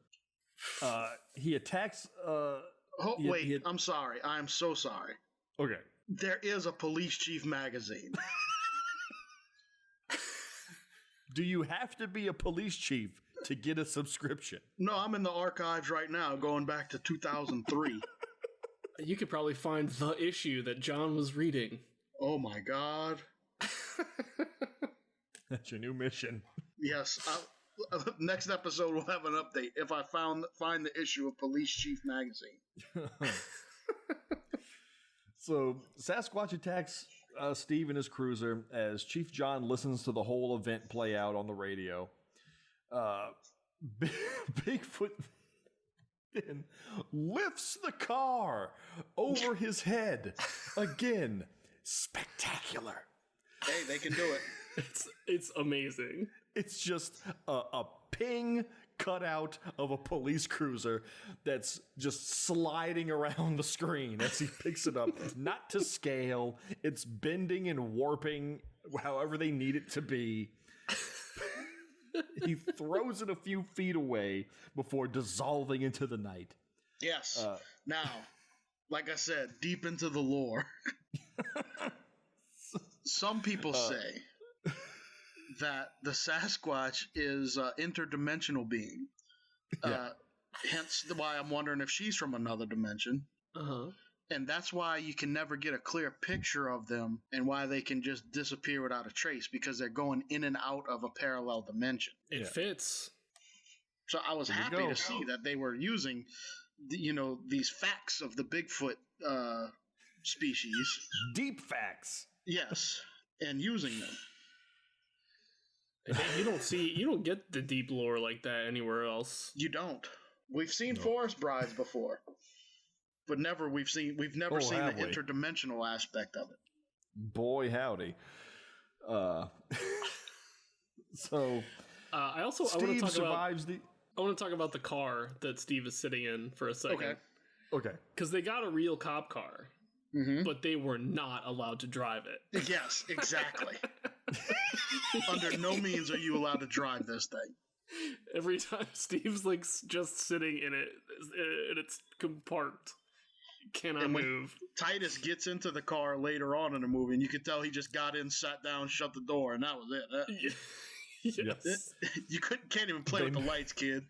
[SPEAKER 1] He attacks...
[SPEAKER 2] I'm sorry. I'm so sorry.
[SPEAKER 1] Okay.
[SPEAKER 2] There is a Police Chief magazine.
[SPEAKER 1] Do you have to be a police chief to get a subscription?
[SPEAKER 2] No, I'm in the archives right now, going back to 2003.
[SPEAKER 3] You could probably find the issue that John was reading.
[SPEAKER 2] Oh my God.
[SPEAKER 1] That's your new mission.
[SPEAKER 2] Yes. Next episode we'll have an update if I find the issue of Police Chief magazine.
[SPEAKER 1] So Sasquatch attacks Steve in his cruiser as Chief John listens to the whole event play out on the radio. Bigfoot then lifts the car over his head. Again, spectacular.
[SPEAKER 2] Hey, they can do it.
[SPEAKER 3] It's amazing.
[SPEAKER 1] It's just a ping cutout of a police cruiser that's just sliding around the screen as he picks it up. Not to scale. It's bending and warping however they need it to be. He throws it a few feet away before dissolving into the night.
[SPEAKER 2] Yes. Now, like I said, deep into the lore. Some people say that the Sasquatch is an interdimensional being. Hence why I'm wondering if she's from another dimension.
[SPEAKER 3] Uh-huh.
[SPEAKER 2] And that's why you can never get a clear picture of them and why they can just disappear without a trace, because they're going in and out of a parallel dimension.
[SPEAKER 3] It fits.
[SPEAKER 2] So I was happy to see that they were using, these facts of the Bigfoot species.
[SPEAKER 1] Deep facts.
[SPEAKER 2] Yes, and using them.
[SPEAKER 3] You don't get the deep lore like that anywhere else.
[SPEAKER 2] You don't. We've seen forest brides before, but we've never seen the interdimensional aspect of it.
[SPEAKER 1] Boy, howdy. So,
[SPEAKER 3] I want to talk about the car that Steve is sitting in for a second.
[SPEAKER 1] Okay.
[SPEAKER 3] Because they got a real cop car, but they were not allowed to drive it.
[SPEAKER 2] Yes, exactly. Under no means are you allowed to drive this thing.
[SPEAKER 3] Every time Steve's like just sitting in it, and it's parked, cannot move.
[SPEAKER 2] Titus gets into the car later on in the movie, and you can tell he just got in, sat down, shut the door, and that was it.
[SPEAKER 3] Yes.
[SPEAKER 2] You can't even play with the lights, kid.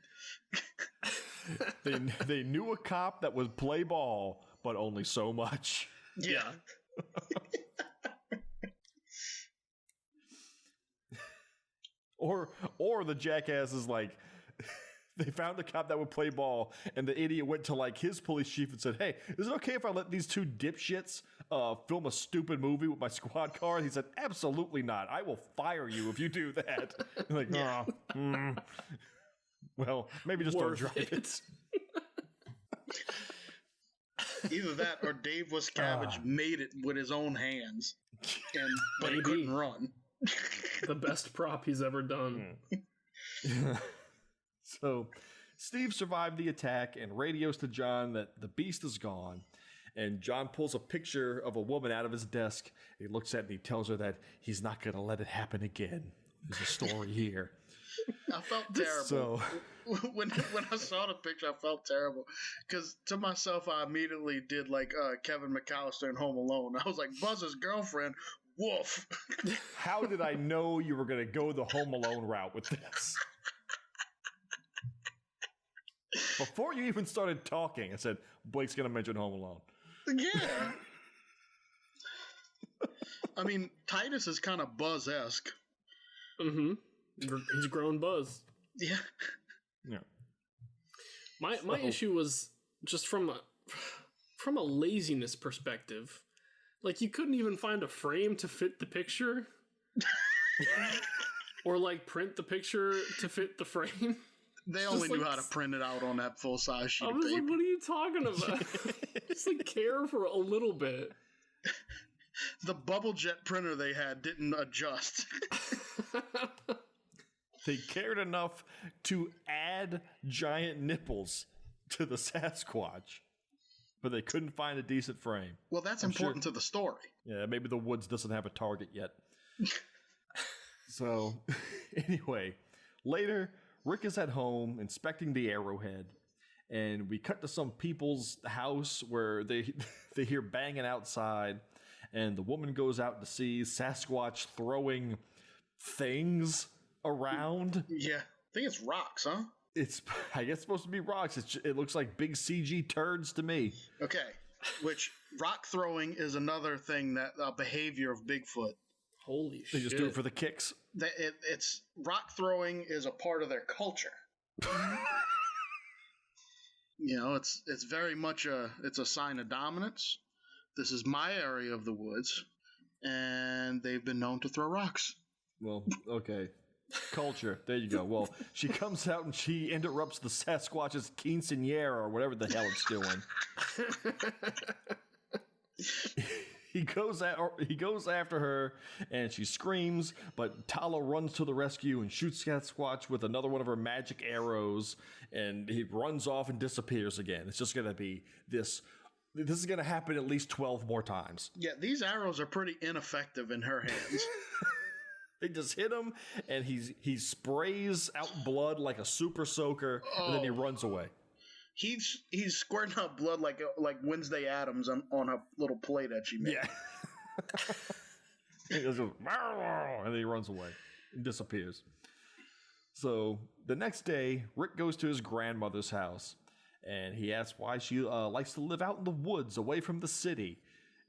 [SPEAKER 1] They knew a cop that would play ball, but only so much.
[SPEAKER 2] Yeah.
[SPEAKER 1] Or the jackass is like, they found a cop that would play ball, and the idiot went to like his police chief and said, "Hey, is it okay if I let these two dipshits film a stupid movie with my squad car?" And he said, "Absolutely not. I will fire you if you do that." Like, well, maybe just don't drive it.
[SPEAKER 2] Either that or Dave Wascavage made it with his own hands, but he couldn't run.
[SPEAKER 3] The best prop he's ever done.
[SPEAKER 1] So, Steve survived the attack and radios to John that the beast is gone. And John pulls a picture of a woman out of his desk. He looks at it and he tells her that he's not going to let it happen again. There's a story here.
[SPEAKER 2] I felt terrible.
[SPEAKER 1] So,
[SPEAKER 2] when I saw the picture, I felt terrible. Because to myself, I immediately did like Kevin McAllister in Home Alone. I was like, Buzz's girlfriend, woof.
[SPEAKER 1] How did I know you were going to go the Home Alone route with this? Before you even started talking, I said, Blake's going to mention Home Alone.
[SPEAKER 2] Yeah. I mean, Titus is kind of Buzz-esque.
[SPEAKER 3] Mm-hmm. He's grown Buzz.
[SPEAKER 2] Yeah.
[SPEAKER 1] Yeah.
[SPEAKER 3] My issue was just from a laziness perspective. Like, you couldn't even find a frame to fit the picture. Or, like, print the picture to fit the frame.
[SPEAKER 2] They only knew how to print it out on that full-size sheet of paper.
[SPEAKER 3] Like, what are you talking about? Just, like, care for a little bit.
[SPEAKER 2] The bubble jet printer they had didn't adjust.
[SPEAKER 1] They cared enough to add giant nipples to the Sasquatch, but they couldn't find a decent frame.
[SPEAKER 2] Well, that's important to the story.
[SPEAKER 1] Yeah, maybe the woods doesn't have a target yet. So, anyway, later, Rick is at home inspecting the arrowhead, and we cut to some people's house where they hear banging outside, and the woman goes out to see Sasquatch throwing things around.
[SPEAKER 2] Yeah, I think it's rocks, huh?
[SPEAKER 1] I guess it's supposed to be rocks. It looks like big CG turds to me.
[SPEAKER 2] Okay, which rock throwing is another thing that behavior of Bigfoot.
[SPEAKER 3] Holy shit!
[SPEAKER 1] They just do it for the kicks.
[SPEAKER 2] It's rock throwing is a part of their culture. It's very much it's a sign of dominance. This is my area of the woods, and they've been known to throw rocks.
[SPEAKER 1] Well, okay. Culture. There you go. Well, she comes out and she interrupts the Sasquatch's quinceañera or whatever the hell it's doing. he goes after her, and she screams, but Tala runs to the rescue and shoots Sasquatch with another one of her magic arrows, and he runs off and disappears again. It's just going to be this. This is going to happen at least 12 more times.
[SPEAKER 2] Yeah, these arrows are pretty ineffective in her hands.
[SPEAKER 1] They just hit him, and he sprays out blood like a super soaker, and then he runs away.
[SPEAKER 2] He's squirting out blood like Wednesday Addams on a little play that she made.
[SPEAKER 1] Yeah. He goes, and then he runs away and disappears. So the next day, Rick goes to his grandmother's house, and he asks why she likes to live out in the woods away from the city.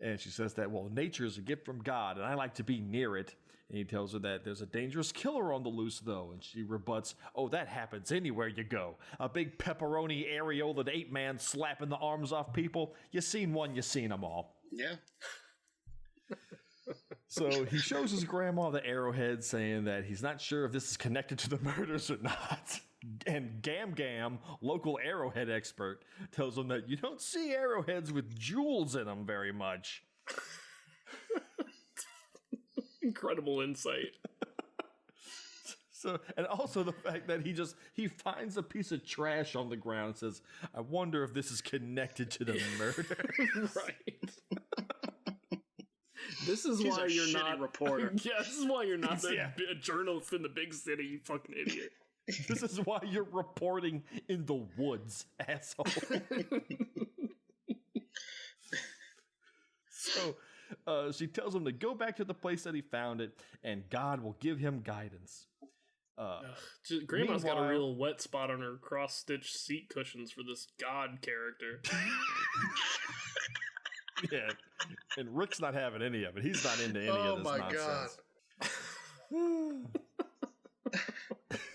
[SPEAKER 1] And she says that, well, nature is a gift from God, and I like to be near it. And he tells her that there's a dangerous killer on the loose, though. And she rebuts, oh, that happens anywhere you go. A big pepperoni areola ape man slapping the arms off people. You seen one, you seen them all.
[SPEAKER 2] Yeah.
[SPEAKER 1] So he shows his grandma the arrowhead, saying that he's not sure if this is connected to the murders or not. And Gam, local arrowhead expert, tells him that you don't see arrowheads with jewels in them very much.
[SPEAKER 3] Incredible insight.
[SPEAKER 1] So, and also the fact that he finds a piece of trash on the ground and says, I wonder if this is connected to the murder.
[SPEAKER 3] Right. This is why you're not
[SPEAKER 2] a reporter.
[SPEAKER 3] Yeah, this is why you're not a journalist in the big city, you fucking idiot.
[SPEAKER 1] This is why you're reporting in the woods, asshole. So she tells him to go back to the place that he found it, and God will give him guidance.
[SPEAKER 3] Grandma's got a real wet spot on her cross-stitched seat cushions for this God character.
[SPEAKER 1] Yeah, and Rick's not having any of it. He's not into any of this nonsense. Oh my God.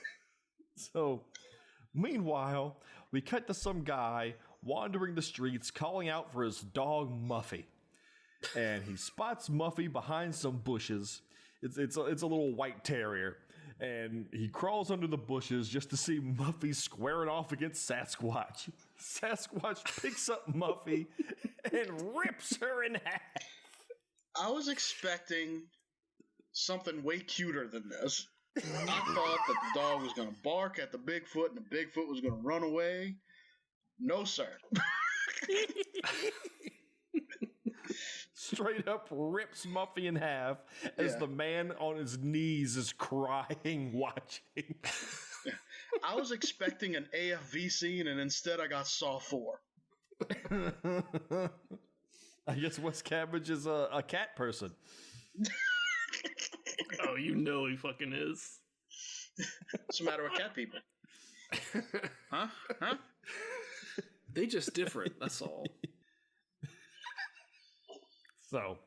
[SPEAKER 1] So, meanwhile, we cut to some guy wandering the streets calling out for his dog Muffy. And he spots Muffy behind some bushes. It's a little white terrier. And he crawls under the bushes just to see Muffy squaring off against Sasquatch. Sasquatch picks up Muffy and rips her in half.
[SPEAKER 2] I was expecting something way cuter than this. I thought that the dog was going to bark at the Bigfoot and the Bigfoot was going to run away. No, sir.
[SPEAKER 1] Straight up rips Muffy in half as the man on his knees is crying, watching.
[SPEAKER 2] I was expecting an AFV scene, and instead I got Saw 4.
[SPEAKER 1] I guess Wascavage is a cat person.
[SPEAKER 3] Oh, you know he fucking is.
[SPEAKER 2] What's the matter with cat people? Huh?
[SPEAKER 3] They just different, that's all.
[SPEAKER 1] So,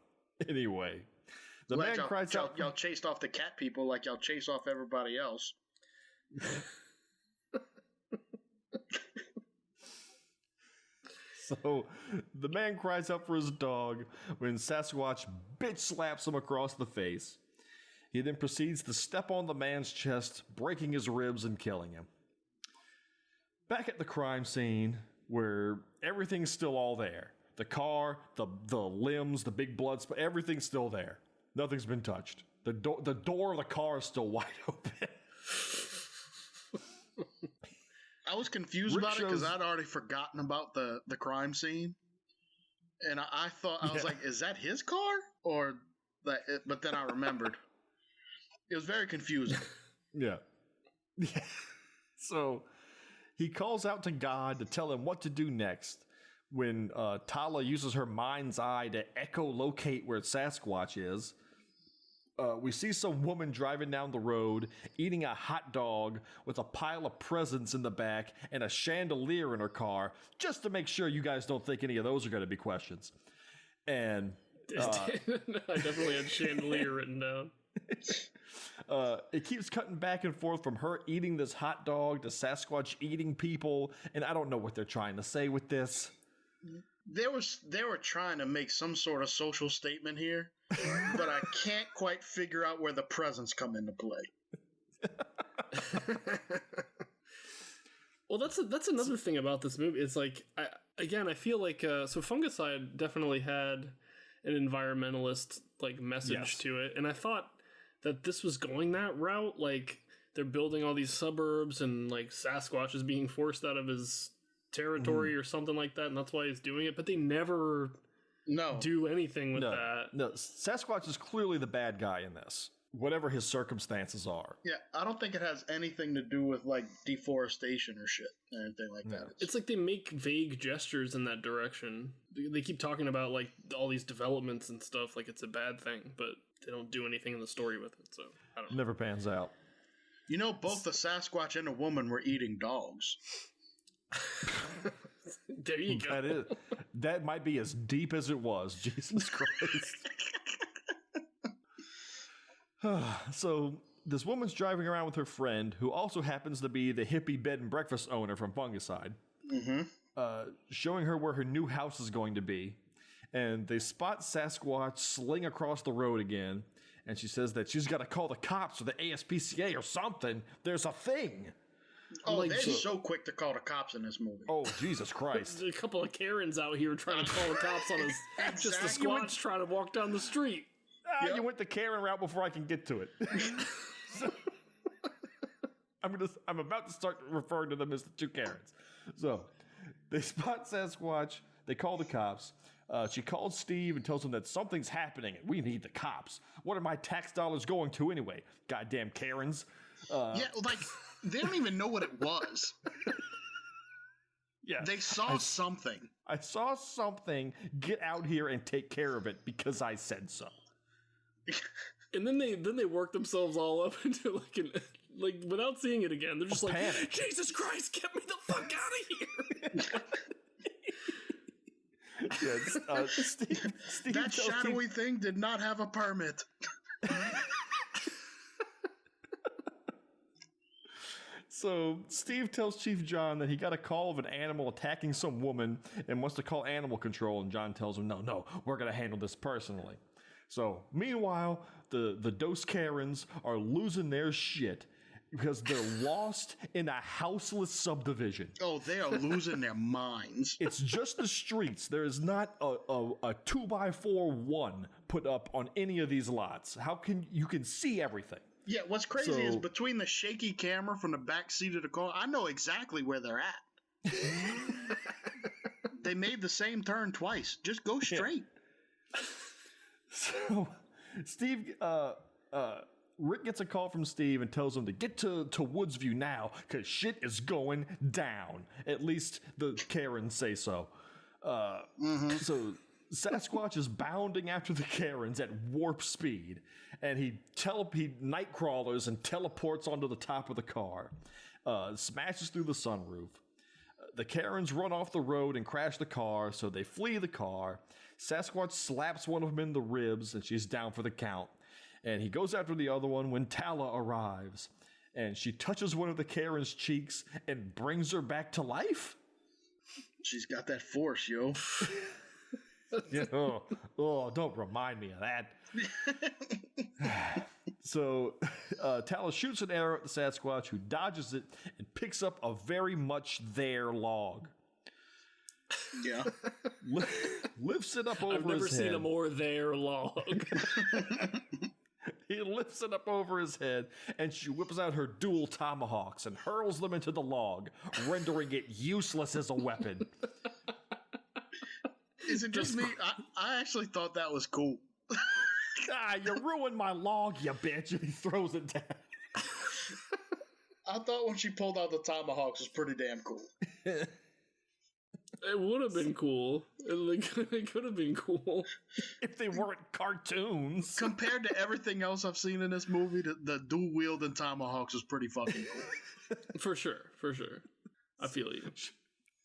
[SPEAKER 1] anyway, the man cries out.
[SPEAKER 2] Y'all chased off the cat people like y'all chase off everybody else.
[SPEAKER 1] So, the man cries out for his dog when Sasquatch bitch slaps him across the face. He then proceeds to step on the man's chest, breaking his ribs and killing him. Back at the crime scene, where everything's still all there. The car, the limbs, the big blood spot, everything's still there. Nothing's been touched. The door of the car is still wide open.
[SPEAKER 2] I was confused about it because I'd already forgotten about the crime scene. And I thought, I was like, is that his car? Or that? But then I remembered. It was very confusing.
[SPEAKER 1] Yeah. So he calls out to God to tell him what to do next. When Tala uses her mind's eye to echolocate where Sasquatch is, we see some woman driving down the road, eating a hot dog with a pile of presents in the back and a chandelier in her car, just to make sure you guys don't think any of those are going to be questions. And
[SPEAKER 3] I definitely had chandelier written down.
[SPEAKER 1] It keeps cutting back and forth from her eating this hot dog to Sasquatch eating people, and I don't know what they're trying to say with this.
[SPEAKER 2] They were trying to make some sort of social statement here, but I can't quite figure out where the presents come into play.
[SPEAKER 3] Well, that's another thing about this movie. It's like I feel like so Fungicide definitely had an environmentalist like message to it. And I thought that this was going that route. Like they're building all these suburbs and like Sasquatch is being forced out of his territory or something like that. And that's why he's doing it. But they never do anything with that.
[SPEAKER 1] No, Sasquatch is clearly the bad guy in this, whatever his circumstances are.
[SPEAKER 2] Yeah, I don't think it has anything to do with like deforestation or shit or anything like that.
[SPEAKER 3] It's like they make vague gestures in that direction. They keep talking about like all these developments and stuff like it's a bad thing, but they don't do anything in the story with it. So I don't know.
[SPEAKER 1] Never pans out.
[SPEAKER 2] You know, both the Sasquatch and a woman were eating dogs.
[SPEAKER 3] There you go.
[SPEAKER 1] That might be as deep as it was. Jesus Christ. So this woman's driving around with her friend, who also happens to be the hippie bed and breakfast owner from Fungicide, showing her where her new house is going to be. And they spot Sasquatch sling across the road again. And she says that she's got to call the cops or the ASPCA or something. There's a thing.
[SPEAKER 2] Oh, like, they're so quick to call the cops in this movie.
[SPEAKER 1] Oh, Jesus Christ.
[SPEAKER 3] There's a couple of Karens out here trying to call the cops on us. Just the Squatch trying to walk down the street.
[SPEAKER 1] You went the Karen route before I can get to it. I'm about to start referring to them as the two Karens. So they spot Sasquatch. They call the cops. She calls Steve and tells him that something's happening and we need the cops. What are my tax dollars going to anyway? Goddamn Karens.
[SPEAKER 2] They don't even know what it was.
[SPEAKER 1] Yeah.
[SPEAKER 2] They saw something. I
[SPEAKER 1] saw something. Get out here and take care of it because I said so.
[SPEAKER 3] And then they work themselves all up into like without seeing it again. They're just
[SPEAKER 1] panic.
[SPEAKER 3] Jesus Christ, get me the fuck out of
[SPEAKER 1] here. Steve
[SPEAKER 2] that shadowy thing did not have a permit.
[SPEAKER 1] So Steve tells Chief John that he got a call of an animal attacking some woman and wants to call animal control. And John tells him, no, we're going to handle this personally. So meanwhile, the Dos Karens are losing their shit because they're lost in a houseless subdivision.
[SPEAKER 2] Oh, they are losing their minds.
[SPEAKER 1] It's just the streets. There is not a 2x4 put up on any of these lots. You can see everything.
[SPEAKER 2] Yeah, what's crazy is between the shaky camera from the back seat of the car, I know exactly where they're at. They made the same turn twice. Just go straight.
[SPEAKER 1] So, Steve, Rick gets a call from Steve and tells him to get to Woodsview now because shit is going down. At least the Karens say so. So Sasquatch is bounding after the Karens at warp speed, and he night crawlers and teleports onto the top of the car, smashes through the sunroof. The Karens run off the road and crash the car, so they flee the car. Sasquatch slaps one of them in the ribs, and she's down for the count. And he goes after the other one when Tala arrives, and she touches one of the Karens' cheeks and brings her back to life.
[SPEAKER 2] She's got that force, yo.
[SPEAKER 1] Yeah, don't remind me of that. So Tala shoots an arrow at the Sasquatch, who dodges it and picks up a very much there log.
[SPEAKER 2] Yeah.
[SPEAKER 1] Lifts it up over his head.
[SPEAKER 3] I've never seen a more there log.
[SPEAKER 1] He lifts it up over his head, and she whips out her dual tomahawks and hurls them into the log, rendering it useless as a weapon.
[SPEAKER 2] Is it just me? I actually thought that was cool.
[SPEAKER 1] You ruined my log, you bitch. And he throws it down.
[SPEAKER 2] I thought when she pulled out the tomahawks was pretty damn cool.
[SPEAKER 3] It would have been cool. It could have been cool.
[SPEAKER 1] If they weren't cartoons.
[SPEAKER 2] Compared to everything else I've seen in this movie, the dual-wielding tomahawks is pretty fucking cool.
[SPEAKER 3] For sure. I feel you.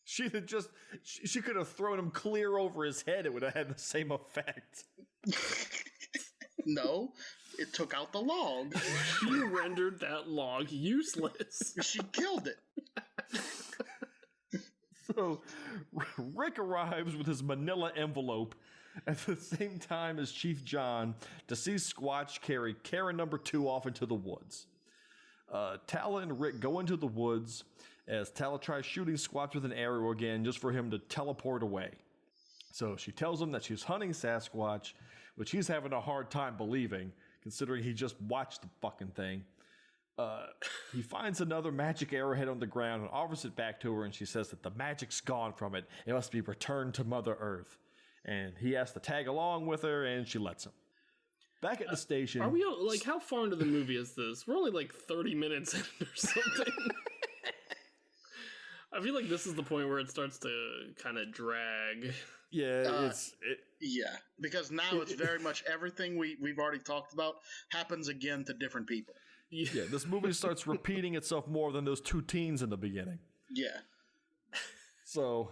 [SPEAKER 1] She could have thrown him clear over his head. It would have had the same effect.
[SPEAKER 2] No, it took out the log.
[SPEAKER 3] She rendered that log useless.
[SPEAKER 2] She killed it.
[SPEAKER 1] So, Rick arrives with his manila envelope at the same time as Chief John to see Squatch carry Karen number 2 off into the woods. Tala and Rick go into the woods as Tala tries shooting Squatch with an arrow again just for him to teleport away. So she tells him that she's hunting Sasquatch, which he's having a hard time believing, considering he just watched the fucking thing. He finds another magic arrowhead on the ground and offers it back to her, and she says that the magic's gone from it. It must be returned to Mother Earth. And he has to tag along with her, and she lets him. Back at the station...
[SPEAKER 3] Are we, like, how far into the movie is this? We're only, like, 30 minutes in or something. I feel like this is the point where it starts to kind of drag.
[SPEAKER 1] Yeah,
[SPEAKER 2] Yeah, because now it's very much everything we've already talked about happens again to different people.
[SPEAKER 1] Yeah, this movie starts repeating itself more than those two teens in the beginning.
[SPEAKER 2] Yeah.
[SPEAKER 1] So,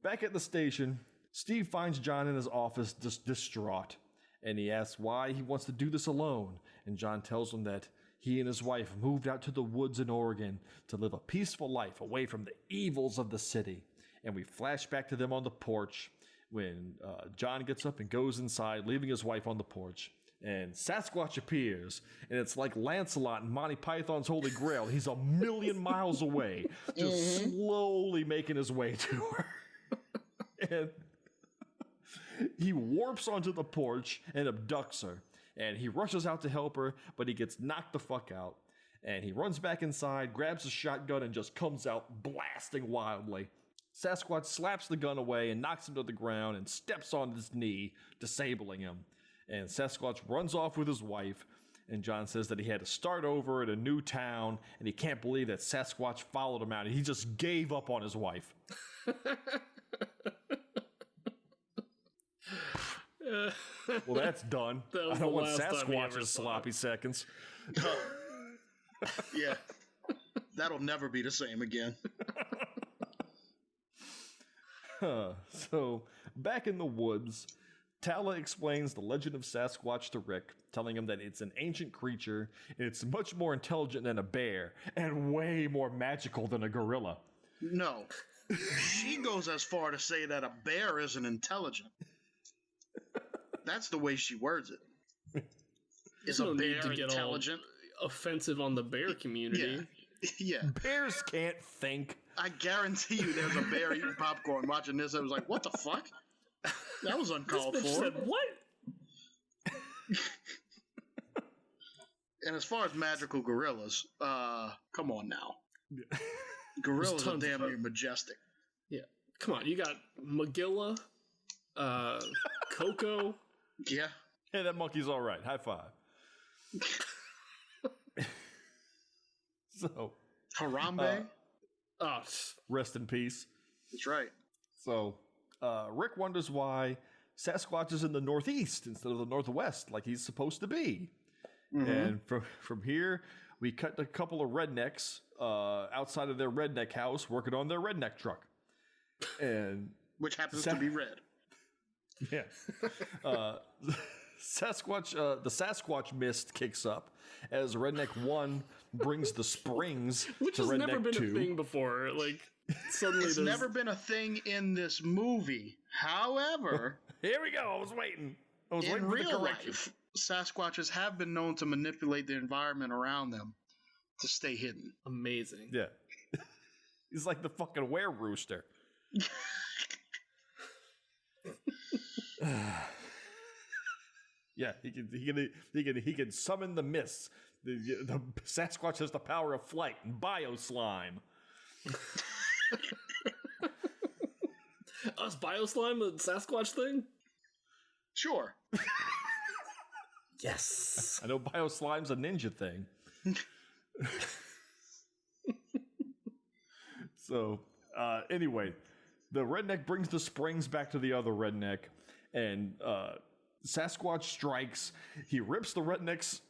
[SPEAKER 1] back at the station, Steve finds John in his office just distraught, and he asks why he wants to do this alone, and John tells him that he and his wife moved out to the woods in Oregon to live a peaceful life away from the evils of the city. And we flash back to them on the porch when John gets up and goes inside, leaving his wife on the porch. And Sasquatch appears, and it's like Lancelot and Monty Python's Holy Grail. He's a million miles away, just slowly making his way to her. And he warps onto the porch and abducts her. And he rushes out to help her, but he gets knocked the fuck out. And he runs back inside, grabs a shotgun, and just comes out blasting wildly. Sasquatch slaps the gun away and knocks him to the ground and steps on his knee, disabling him. And Sasquatch runs off with his wife, and John says that he had to start over at a new town, and he can't believe that Sasquatch followed him out, and he just gave up on his wife. Well, that's done. I don't want Sasquatch's sloppy seconds.
[SPEAKER 2] Yeah. That'll never be the same again.
[SPEAKER 1] So, back in the woods, Tala explains the legend of Sasquatch to Rick, telling him that it's an ancient creature, it's much more intelligent than a bear, and way more magical than a gorilla.
[SPEAKER 2] No. She goes as far to say that a bear isn't intelligent. That's the way she words it. Is a bear intelligent?
[SPEAKER 3] Offensive on the bear community.
[SPEAKER 2] Yeah.
[SPEAKER 1] Bears can't think.
[SPEAKER 2] I guarantee you there's a bear eating popcorn watching this. I was like, what the fuck? That was uncalled
[SPEAKER 3] This bitch
[SPEAKER 2] for.
[SPEAKER 3] said, what?
[SPEAKER 2] And as far as magical gorillas, come on now. Gorillas are damn near majestic.
[SPEAKER 3] Yeah. Come on, you got Magilla, Coco.
[SPEAKER 2] Yeah.
[SPEAKER 1] Hey, that monkey's all right. High five. So,
[SPEAKER 2] Harambe.
[SPEAKER 1] Rest in peace.
[SPEAKER 2] That's right.
[SPEAKER 1] So, Rick wonders why Sasquatch is in the northeast instead of the northwest, like he's supposed to be. Mm-hmm. And from here, we cut a couple of rednecks outside of their redneck house working on their redneck truck, and
[SPEAKER 2] which happens to be red.
[SPEAKER 1] Yeah. Sasquatch, the Sasquatch mist kicks up as Redneck 1 brings the springs
[SPEAKER 3] which
[SPEAKER 1] to
[SPEAKER 3] has
[SPEAKER 1] Redneck
[SPEAKER 3] never been
[SPEAKER 1] 2.
[SPEAKER 3] a thing before. Like, suddenly
[SPEAKER 2] it's never been a thing in this movie. However,
[SPEAKER 1] here we go. I was waiting
[SPEAKER 2] in
[SPEAKER 1] for
[SPEAKER 2] real
[SPEAKER 1] the correction.
[SPEAKER 2] life, Sasquatches have been known to manipulate the environment around them to stay hidden.
[SPEAKER 3] Amazing.
[SPEAKER 1] Yeah. He's like the fucking were-rooster. Yeah, he can summon the mists. The Sasquatch has the power of flight and bio-slime.
[SPEAKER 3] Is bio-slime a Sasquatch thing?
[SPEAKER 2] Sure.
[SPEAKER 3] Yes.
[SPEAKER 1] I know bio-slime's a ninja thing. So, anyway, the redneck brings the springs back to the other redneck, and Sasquatch strikes. He rips the redneck's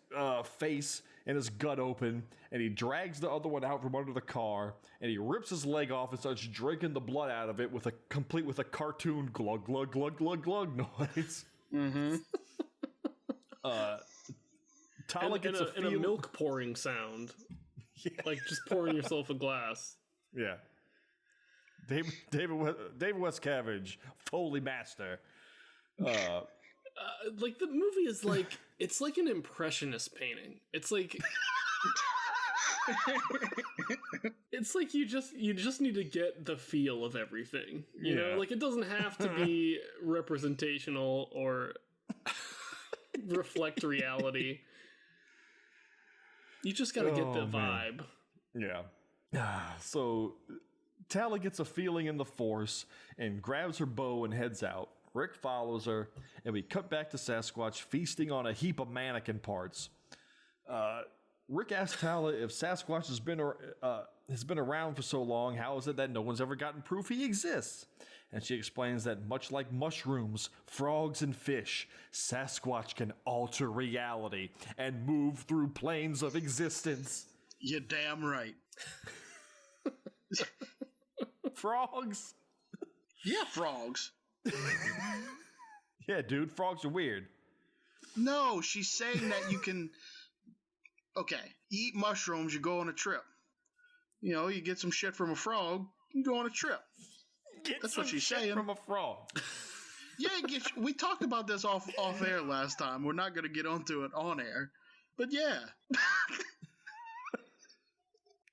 [SPEAKER 1] face and his gut open, and he drags the other one out from under the car, and he rips his leg off and starts drinking the blood out of it with a cartoon glug glug glug glug glug noise.
[SPEAKER 2] Mm-hmm.
[SPEAKER 1] Tala gets
[SPEAKER 3] a milk pouring sound.
[SPEAKER 1] Yeah.
[SPEAKER 3] Like just pouring yourself a glass.
[SPEAKER 1] Yeah. David Wascavage, Foley master.
[SPEAKER 3] Like the movie is like it's like an impressionist painting. It's like it's like you just need to get the feel of everything. You know, like it doesn't have to be representational or reflect reality. You just got to get the vibe.
[SPEAKER 1] Yeah. So Tala gets a feeling in the Force and grabs her bow and heads out. Rick follows her, and we cut back to Sasquatch feasting on a heap of mannequin parts. Rick asks Tala if Sasquatch has been around for so long, how is it that no one's ever gotten proof he exists? And she explains that much like mushrooms, frogs, and fish, Sasquatch can alter reality and move through planes of existence.
[SPEAKER 2] You're damn right.
[SPEAKER 1] Frogs?
[SPEAKER 2] Yeah, frogs.
[SPEAKER 1] Yeah, dude, frogs are weird.
[SPEAKER 2] No, she's saying that you can... Okay, you eat mushrooms, you go on a trip. You know, you get some shit from a frog, you go on a trip. That's what she's saying.
[SPEAKER 1] From a frog.
[SPEAKER 2] Yeah, we talked about this off air last time. We're not going to get onto it on air. But yeah.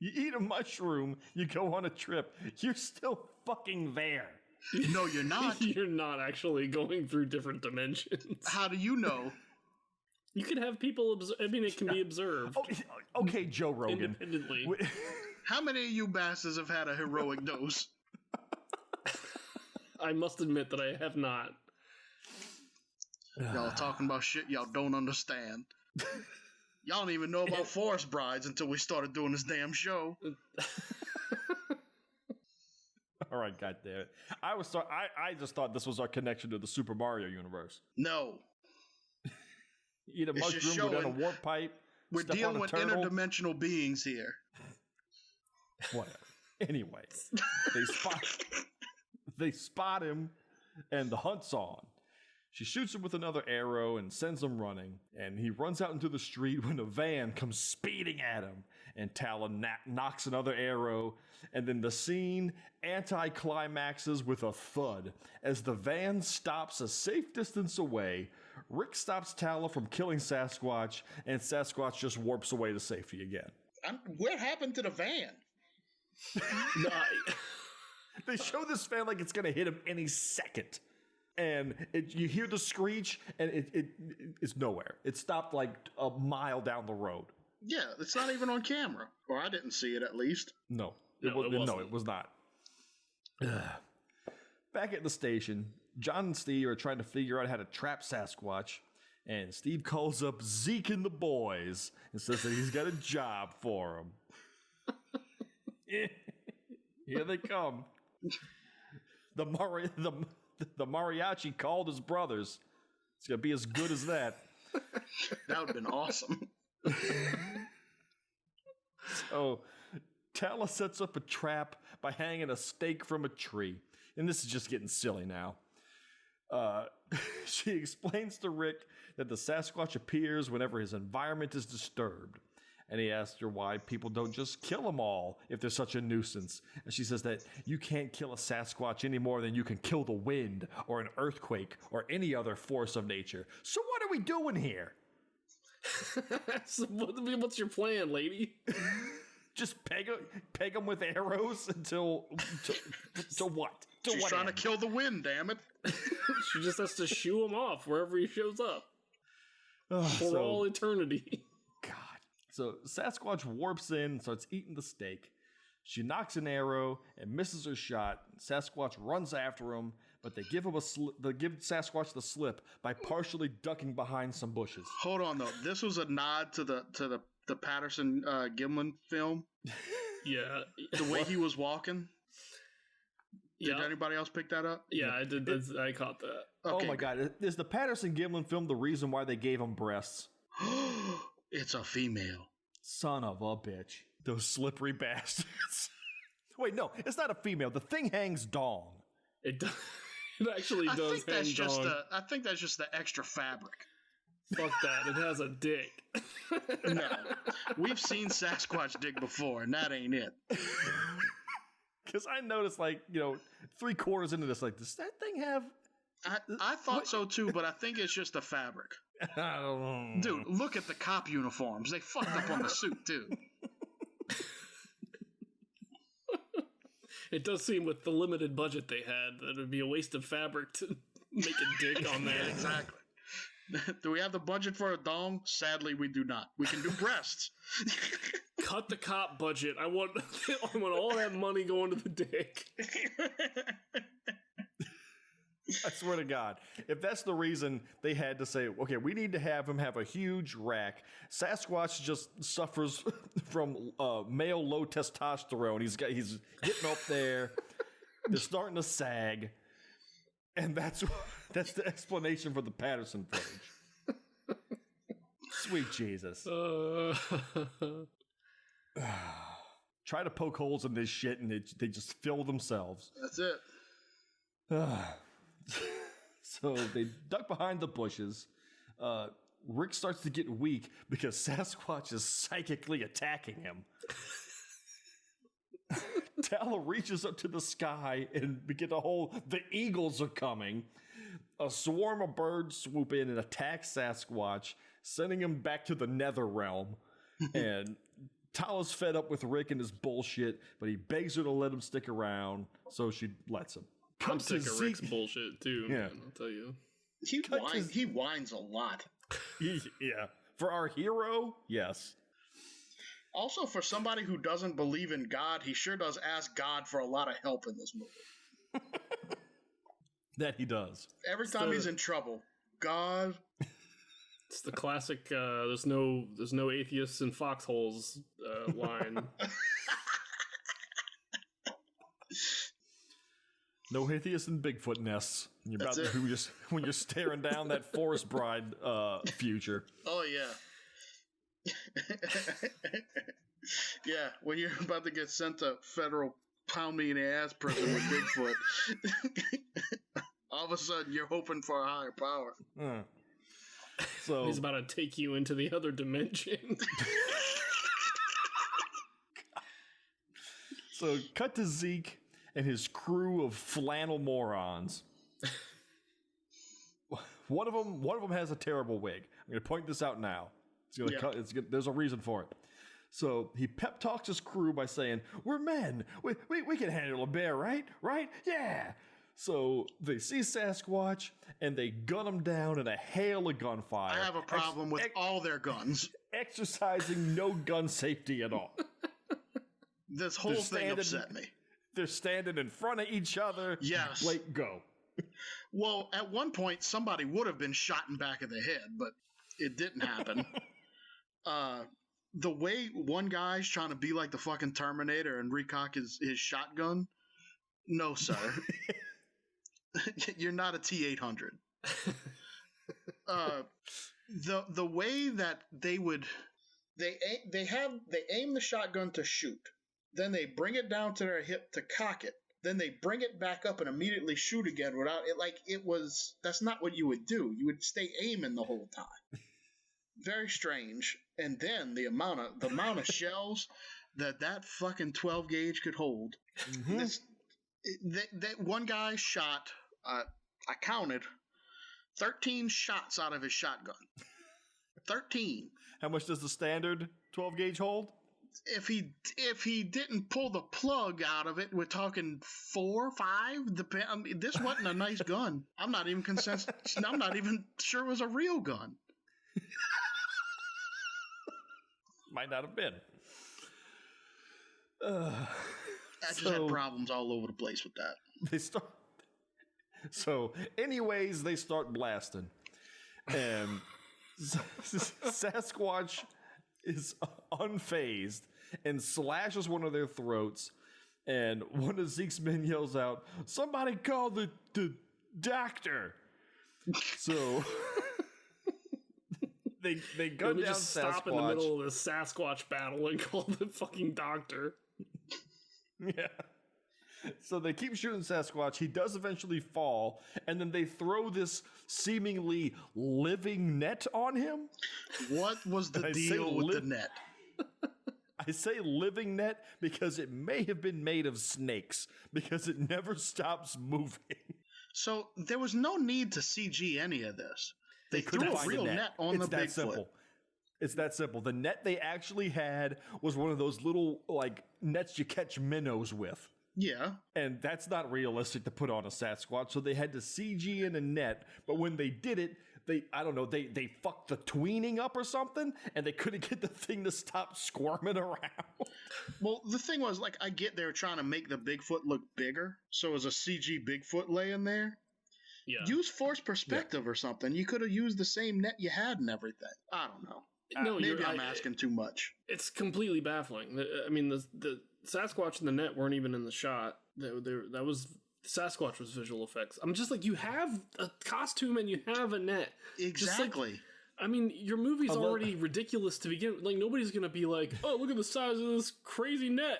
[SPEAKER 1] You eat a mushroom, you go on a trip. You're still fucking there.
[SPEAKER 2] No, you're not.
[SPEAKER 3] You're not actually going through different dimensions.
[SPEAKER 2] How do you know?
[SPEAKER 3] You can have people it can be observed.
[SPEAKER 1] Okay, Joe Rogan.
[SPEAKER 3] Independently.
[SPEAKER 2] How many of you bastards have had a heroic dose?
[SPEAKER 3] I must admit that I have not.
[SPEAKER 2] Y'all talking about shit y'all don't understand. Y'all don't even know about forest brides until we started doing this damn show.
[SPEAKER 1] All right, goddamn it. I just thought this was our connection to the Super Mario universe.
[SPEAKER 2] No.
[SPEAKER 1] Eat a mushroom, go down a warp pipe.
[SPEAKER 2] We're dealing with interdimensional beings here.
[SPEAKER 1] Whatever. Anyways, they spot him, and the hunt's on. She shoots him with another arrow and sends him running, and he runs out into the street when a van comes speeding at him, and Tala knocks another arrow, and then the scene anticlimaxes with a thud. As the van stops a safe distance away, Rick stops Tala from killing Sasquatch, and Sasquatch just warps away to safety again.
[SPEAKER 2] What happened to the van?
[SPEAKER 3] No,
[SPEAKER 1] They show this van like it's going to hit him any second. And you hear the screech, and it's nowhere. It stopped like a mile down the road.
[SPEAKER 2] Yeah, it's not even on camera. Or I didn't see it, at least.
[SPEAKER 1] No,
[SPEAKER 3] it
[SPEAKER 1] was not. Back at the station, John and Steve are trying to figure out how to trap Sasquatch. And Steve calls up Zeke and the boys and says that he's got a job for him. Here they come. The mariachi called his brothers. It's going to be as good as that.
[SPEAKER 2] That would have been awesome.
[SPEAKER 1] So, Tala sets up a trap by hanging a stake from a tree. And this is just getting silly now. She explains to Rick that the Sasquatch appears whenever his environment is disturbed. And he asks her why people don't just kill them all if they're such a nuisance. And she says that you can't kill a Sasquatch any more than you can kill the wind or an earthquake or any other force of nature. So what are we doing here?
[SPEAKER 3] So what's your plan, lady?
[SPEAKER 1] Just peg them with arrows until to what?
[SPEAKER 2] She's trying to kill the wind, damn it.
[SPEAKER 3] She just has to shoo him off wherever he shows up. For all eternity.
[SPEAKER 1] God. So Sasquatch warps in and starts eating the steak. She knocks an arrow and misses her shot. Sasquatch runs after him, but they give Sasquatch the slip by partially ducking behind some bushes.
[SPEAKER 2] Hold on, though. This was a nod to the Patterson Gimlin film.
[SPEAKER 3] Yeah.
[SPEAKER 2] The way he was walking. Did anybody else pick that up?
[SPEAKER 3] Yeah, I did. I caught that.
[SPEAKER 1] Okay. Oh my God. Is the Patterson Gimlin film the reason why they gave him breasts?
[SPEAKER 2] It's a female.
[SPEAKER 1] Son of a bitch. Those slippery bastards. Wait, no, it's not a female. The thing hangs dong.
[SPEAKER 3] It actually does hang dong.
[SPEAKER 2] I think that's just the extra fabric.
[SPEAKER 3] Fuck that. It has a dick.
[SPEAKER 2] No. We've seen Sasquatch dick before, and that ain't it.
[SPEAKER 1] Because I noticed, 3/4 into this, does that thing have...
[SPEAKER 2] I thought so too, but I think it's just the fabric.
[SPEAKER 1] I don't know.
[SPEAKER 2] Dude, look at the cop uniforms. They fucked up on the suit, too.
[SPEAKER 3] It does seem with the limited budget they had that it would be a waste of fabric to make a dick on there.
[SPEAKER 2] Yeah, exactly. Do we have the budget for a dong? Sadly, we do not. We can do breasts.
[SPEAKER 3] Cut the cop budget. I want all that money going to the dick.
[SPEAKER 1] I swear to God, if that's the reason they had to say, okay, we need to have him have a huge rack. Sasquatch just suffers from male low testosterone. He's getting up there. They're starting to sag, and that's the explanation for the Patterson footage. Sweet Jesus. Try to poke holes in this shit, and they just fill themselves.
[SPEAKER 2] That's it.
[SPEAKER 1] So they duck behind the bushes. Rick starts to get weak because Sasquatch is psychically attacking him. Tala reaches up to the sky and begin to hold. The eagles are coming. A swarm of birds swoop in and attack Sasquatch, sending him back to the nether realm. And Tala's fed up with Rick and his bullshit, but he begs her to let him stick around, so she lets him.
[SPEAKER 3] I'm sick of Rick's bullshit too, man, I'll tell you.
[SPEAKER 2] He whines a lot.
[SPEAKER 1] Yeah. For our hero, yes.
[SPEAKER 2] Also, for somebody who doesn't believe in God, he sure does ask God for a lot of help in this movie.
[SPEAKER 1] That he does.
[SPEAKER 2] Every time he's in trouble, God.
[SPEAKER 3] It's the classic there's no atheists in foxholes line.
[SPEAKER 1] No atheists in Bigfoot nests. When you're staring down that Forest Bride future.
[SPEAKER 2] Oh yeah. Yeah, when you're about to get sent to federal pound me in the ass prison with Bigfoot. All of a sudden you're hoping for a higher power.
[SPEAKER 3] So he's about to take you into the other dimension.
[SPEAKER 1] So cut to Zeke and his crew of flannel morons. One of them has a terrible wig. I'm going to point this out now. There's a reason for it. So he pep talks his crew by saying, "We're men. We can handle a bear, right? Right? Yeah." So they see Sasquatch and they gun him down in a hail of gunfire.
[SPEAKER 2] I have a problem with all their guns.
[SPEAKER 1] Exercising no gun safety at all.
[SPEAKER 2] This whole thing upset me.
[SPEAKER 1] They're standing in front of each other.
[SPEAKER 2] Yes.
[SPEAKER 1] Like, go.
[SPEAKER 2] Well, at one point, somebody would have been shot in back of the head, but it didn't happen. The way one guy's trying to be like the fucking Terminator and recock his shotgun, no, sir. You're not a T-800. The way that they aim the shotgun to shoot, then they bring it down to their hip to cock it, then they bring it back up and immediately shoot again without it. That's not what you would do. You would stay aiming the whole time. Very strange. And then the amount of shells that fucking 12 gauge could hold. Mm-hmm. That one guy shot. I counted 13 shots out of his shotgun. 13.
[SPEAKER 1] How much does the standard 12 gauge hold?
[SPEAKER 2] If he didn't pull the plug out of it, we're talking 4, 5. This wasn't a nice gun. I'm not even sure it was a real gun.
[SPEAKER 1] Might not have been.
[SPEAKER 2] I just had problems all over the place with that.
[SPEAKER 1] Anyways, they start blasting. And Sasquatch is unfazed and slashes one of their throats. And one of Zeke's men yells out, "Somebody call the doctor!" So they gun down
[SPEAKER 3] just
[SPEAKER 1] Sasquatch.
[SPEAKER 3] Stop in the middle of the Sasquatch battle and call the fucking doctor.
[SPEAKER 1] Yeah. So they keep shooting Sasquatch. He does eventually fall, and then they throw this seemingly living net on him.
[SPEAKER 2] What was the deal with the net?
[SPEAKER 1] I say living net because it may have been made of snakes, because it never stops moving.
[SPEAKER 2] So there was no need to CG any of this. They threw a real net on the Bigfoot.
[SPEAKER 1] Simple. It's that simple. The net they actually had was one of those little, like, nets you catch minnows with.
[SPEAKER 2] Yeah.
[SPEAKER 1] And that's not realistic to put on a Sasquatch, so they had to CG in a net, but when they did it, they fucked the tweening up or something, and they couldn't get the thing to stop squirming around.
[SPEAKER 2] Well, the thing was, like, I get they were trying to make the Bigfoot look bigger, so it was a CG Bigfoot laying there.
[SPEAKER 3] Yeah.
[SPEAKER 2] Use forced perspective or something. You could have used the same net you had and everything. I don't know.
[SPEAKER 3] No,
[SPEAKER 2] maybe I'm asking too much.
[SPEAKER 3] It's completely baffling. I mean, the Sasquatch and the net weren't even in the shot. That was Sasquatch was visual effects. I'm just like, you have a costume and you have a net.
[SPEAKER 2] Exactly.
[SPEAKER 3] Like, I mean, your movie's already ridiculous to begin with. Like, nobody's gonna be like, oh, look at the size of this crazy net.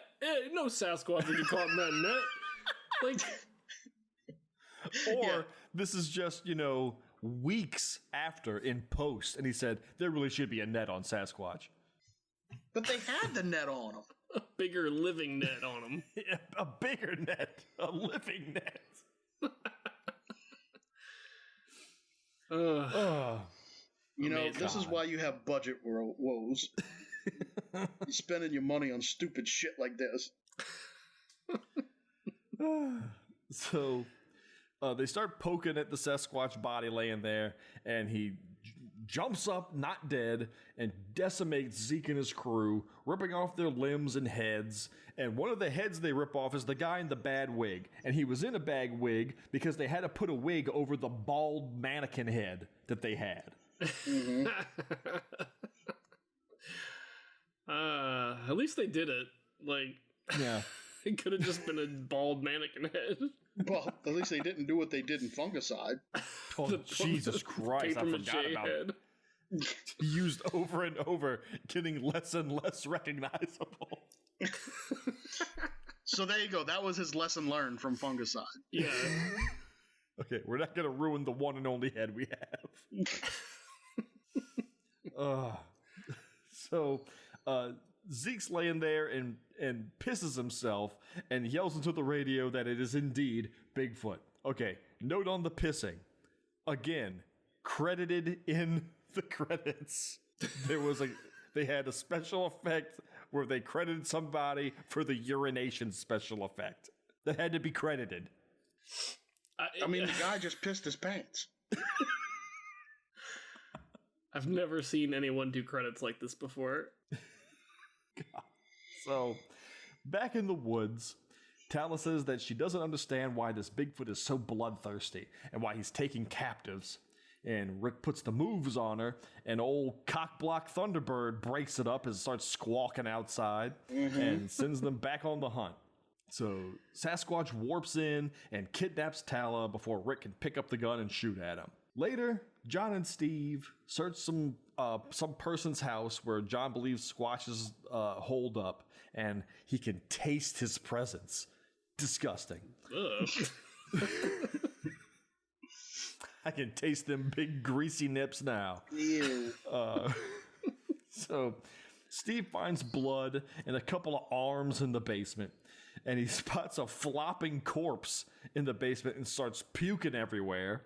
[SPEAKER 3] No Sasquatch would get caught in that net. Like,
[SPEAKER 1] or this is just, weeks after in post, and he said there really should be a net on Sasquatch.
[SPEAKER 2] But they had the net on them.
[SPEAKER 3] a bigger living net on them.
[SPEAKER 1] Yeah, a bigger net, a living net.
[SPEAKER 2] This is why you have budget woes. You're spending your money on stupid shit like this.
[SPEAKER 1] So they start poking at the Sasquatch body laying there, and he jumps up, not dead, and decimates Zeke and his crew, ripping off their limbs and heads. And one of the heads they rip off is the guy in the bad wig. And he was in a bad wig because they had to put a wig over the bald mannequin head that they had.
[SPEAKER 2] Mm-hmm.
[SPEAKER 3] At least they did it. Like,
[SPEAKER 1] yeah.
[SPEAKER 3] It could have just been a bald mannequin head.
[SPEAKER 2] Well, at least they didn't do what they did in Fungicide.
[SPEAKER 1] Oh, Jesus Christ, I forgot about it. Used over and over, getting less and less recognizable.
[SPEAKER 2] So there you go. That was his lesson learned from Fungicide.
[SPEAKER 3] Yeah.
[SPEAKER 1] Okay, we're not going to ruin the one and only head we have. So, Zeke's laying there and pisses himself and yells into the radio that it is indeed Bigfoot. Okay, note on the pissing. Again, credited in the credits. They had a special effect where they credited somebody for the urination special effect. That had to be credited.
[SPEAKER 2] I mean, the guy just pissed his pants.
[SPEAKER 3] I've never seen anyone do credits like this before.
[SPEAKER 1] God. So, back in the woods, Tala says that she doesn't understand why this Bigfoot is so bloodthirsty and why he's taking captives. And Rick puts the moves on her, and old cockblock Thunderbird breaks it up and starts squawking outside and sends them back on the hunt. So Sasquatch warps in and kidnaps Tala before Rick can pick up the gun and shoot at him. Later, John and Steve search some person's house where John believes Squatch is holed up, and he can taste his presence. Disgusting. I can taste them big greasy nips now.
[SPEAKER 2] Ew.
[SPEAKER 1] So Steve finds blood and a couple of arms in the basement, and he spots a flopping corpse in the basement and starts puking everywhere.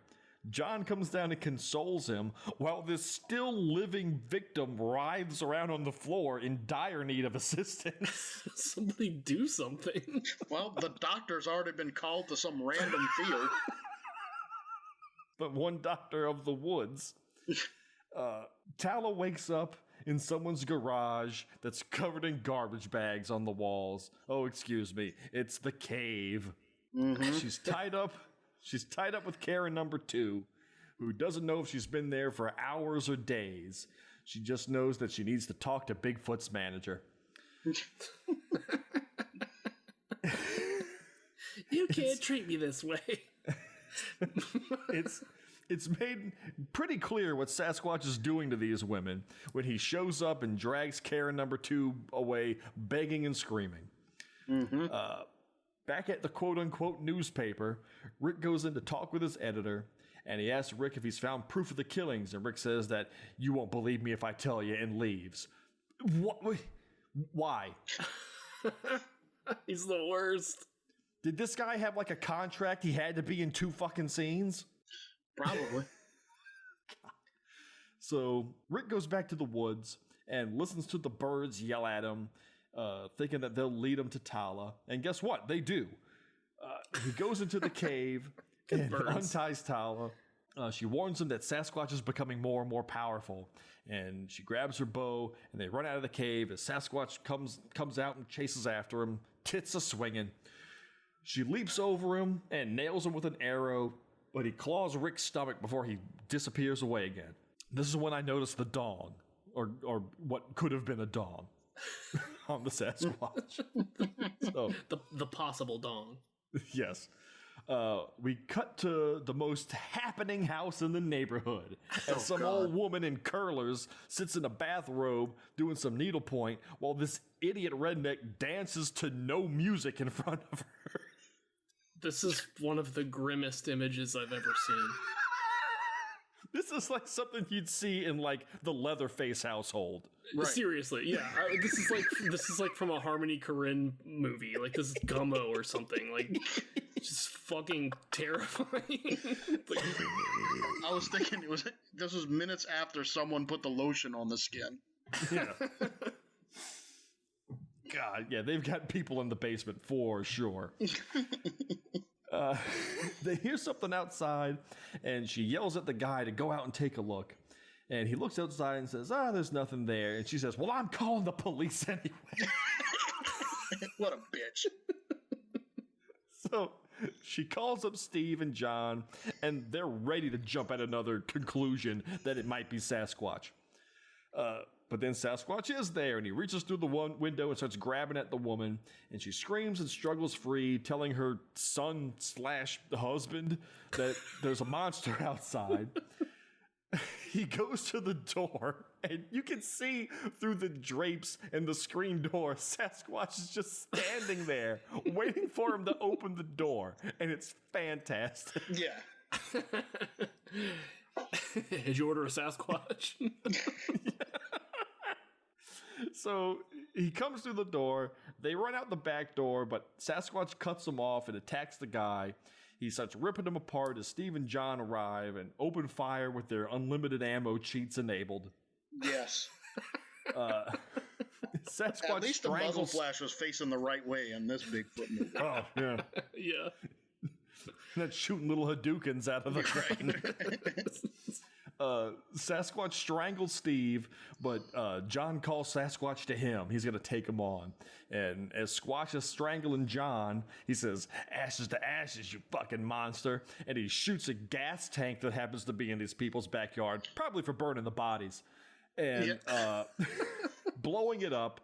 [SPEAKER 1] John comes down and consoles him while this still living victim writhes around on the floor in dire need of assistance.
[SPEAKER 3] Somebody do something.
[SPEAKER 2] Well, the doctor's already been called to some random field.
[SPEAKER 1] But one doctor of the woods. Tala wakes up in someone's garage that's covered in garbage bags on the walls. Oh, excuse me. It's the cave. Mm-hmm. She's tied up with Karen number 2, who doesn't know if she's been there for hours or days. She just knows that she needs to talk to Bigfoot's manager.
[SPEAKER 3] You can't treat me this way.
[SPEAKER 1] It's made pretty clear what Sasquatch is doing to these women when he shows up and drags Karen number 2 away, begging and screaming. Mm-hmm. Back at the quote-unquote newspaper, Rick goes in to talk with his editor, and he asks Rick if he's found proof of the killings, and Rick says that you won't believe me if I tell you, and leaves. What? Why?
[SPEAKER 3] He's the worst.
[SPEAKER 1] Did this guy have like a contract he had to be in 2 fucking scenes?
[SPEAKER 2] Probably.
[SPEAKER 1] So Rick goes back to the woods and listens to the birds yell at him, thinking that they'll lead him to Tala. And guess what? They do. He goes into the cave and unties Tala. She warns him that Sasquatch is becoming more and more powerful, and she grabs her bow, and they run out of the cave as Sasquatch comes out and chases after him, tits a-swinging. She leaps over him and nails him with an arrow, but he claws Rick's stomach before he disappears away again. This is when I noticed the dong, or what could have been a dong, on the Sasquatch. So,
[SPEAKER 3] the possible dong.
[SPEAKER 1] Yes. We cut to the most happening house in the neighborhood as some old woman in curlers sits in a bathrobe doing some needlepoint while this idiot redneck dances to no music in front of her.
[SPEAKER 3] This is one of the grimmest images I've ever seen.
[SPEAKER 1] This is like something you'd see in like the Leatherface household.
[SPEAKER 3] Right. Seriously, yeah. This is like from a Harmony Korine movie. Like this is Gummo or something. Like just fucking terrifying.
[SPEAKER 2] I was thinking this was minutes after someone put the lotion on the skin.
[SPEAKER 1] Yeah. God, yeah, they've got people in the basement for sure. They hear something outside, and she yells at the guy to go out and take a look. And he looks outside and says, there's nothing there. And she says, well, I'm calling the police anyway.
[SPEAKER 2] What a bitch.
[SPEAKER 1] So she calls up Steve and John, and they're ready to jump at another conclusion that it might be Sasquatch. But then Sasquatch is there, and he reaches through the one window and starts grabbing at the woman, and she screams and struggles free, telling her son/husband that there's a monster outside. He goes to the door, and you can see through the drapes and the screen door, Sasquatch is just standing there, waiting for him to open the door, and it's fantastic.
[SPEAKER 2] Yeah.
[SPEAKER 3] Did you order a Sasquatch?
[SPEAKER 1] So he comes through the door. They run out the back door, but Sasquatch cuts him off and attacks the guy. He starts ripping him apart as Steve and John arrive and open fire with their unlimited ammo cheats enabled.
[SPEAKER 2] Yes.
[SPEAKER 1] Sasquatch
[SPEAKER 2] At least the muzzle flash was facing the right way in this Bigfoot movie.
[SPEAKER 1] Oh, yeah.
[SPEAKER 3] Yeah.
[SPEAKER 1] That's shooting little Hadoukens out of the thing. Sasquatch strangles Steve, but John calls Sasquatch to him. He's going to take him on. And as Squatch is strangling John, he says, ashes to ashes, you fucking monster. And he shoots a gas tank that happens to be in these people's backyard, probably for burning the bodies. And blowing it up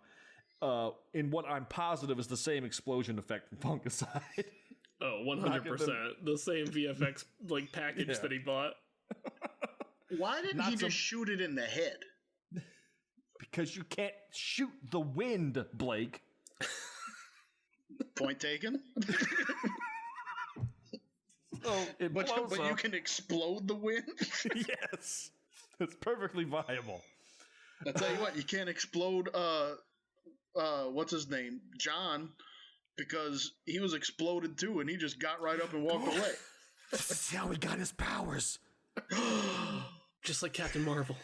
[SPEAKER 1] in what I'm positive is the same explosion effect from Fungicide.
[SPEAKER 3] Oh, 100%. The same VFX package that he bought.
[SPEAKER 2] Why didn't he just shoot it in the head?
[SPEAKER 1] Because you can't shoot the wind, Blake.
[SPEAKER 2] Point taken. But you can explode the wind?
[SPEAKER 1] Yes. It's perfectly viable.
[SPEAKER 2] I'll tell you what, you can't explode, what's his name? John, because he was exploded too, and he just got right up and walked away.
[SPEAKER 1] This is how he got his powers.
[SPEAKER 3] Just like Captain Marvel.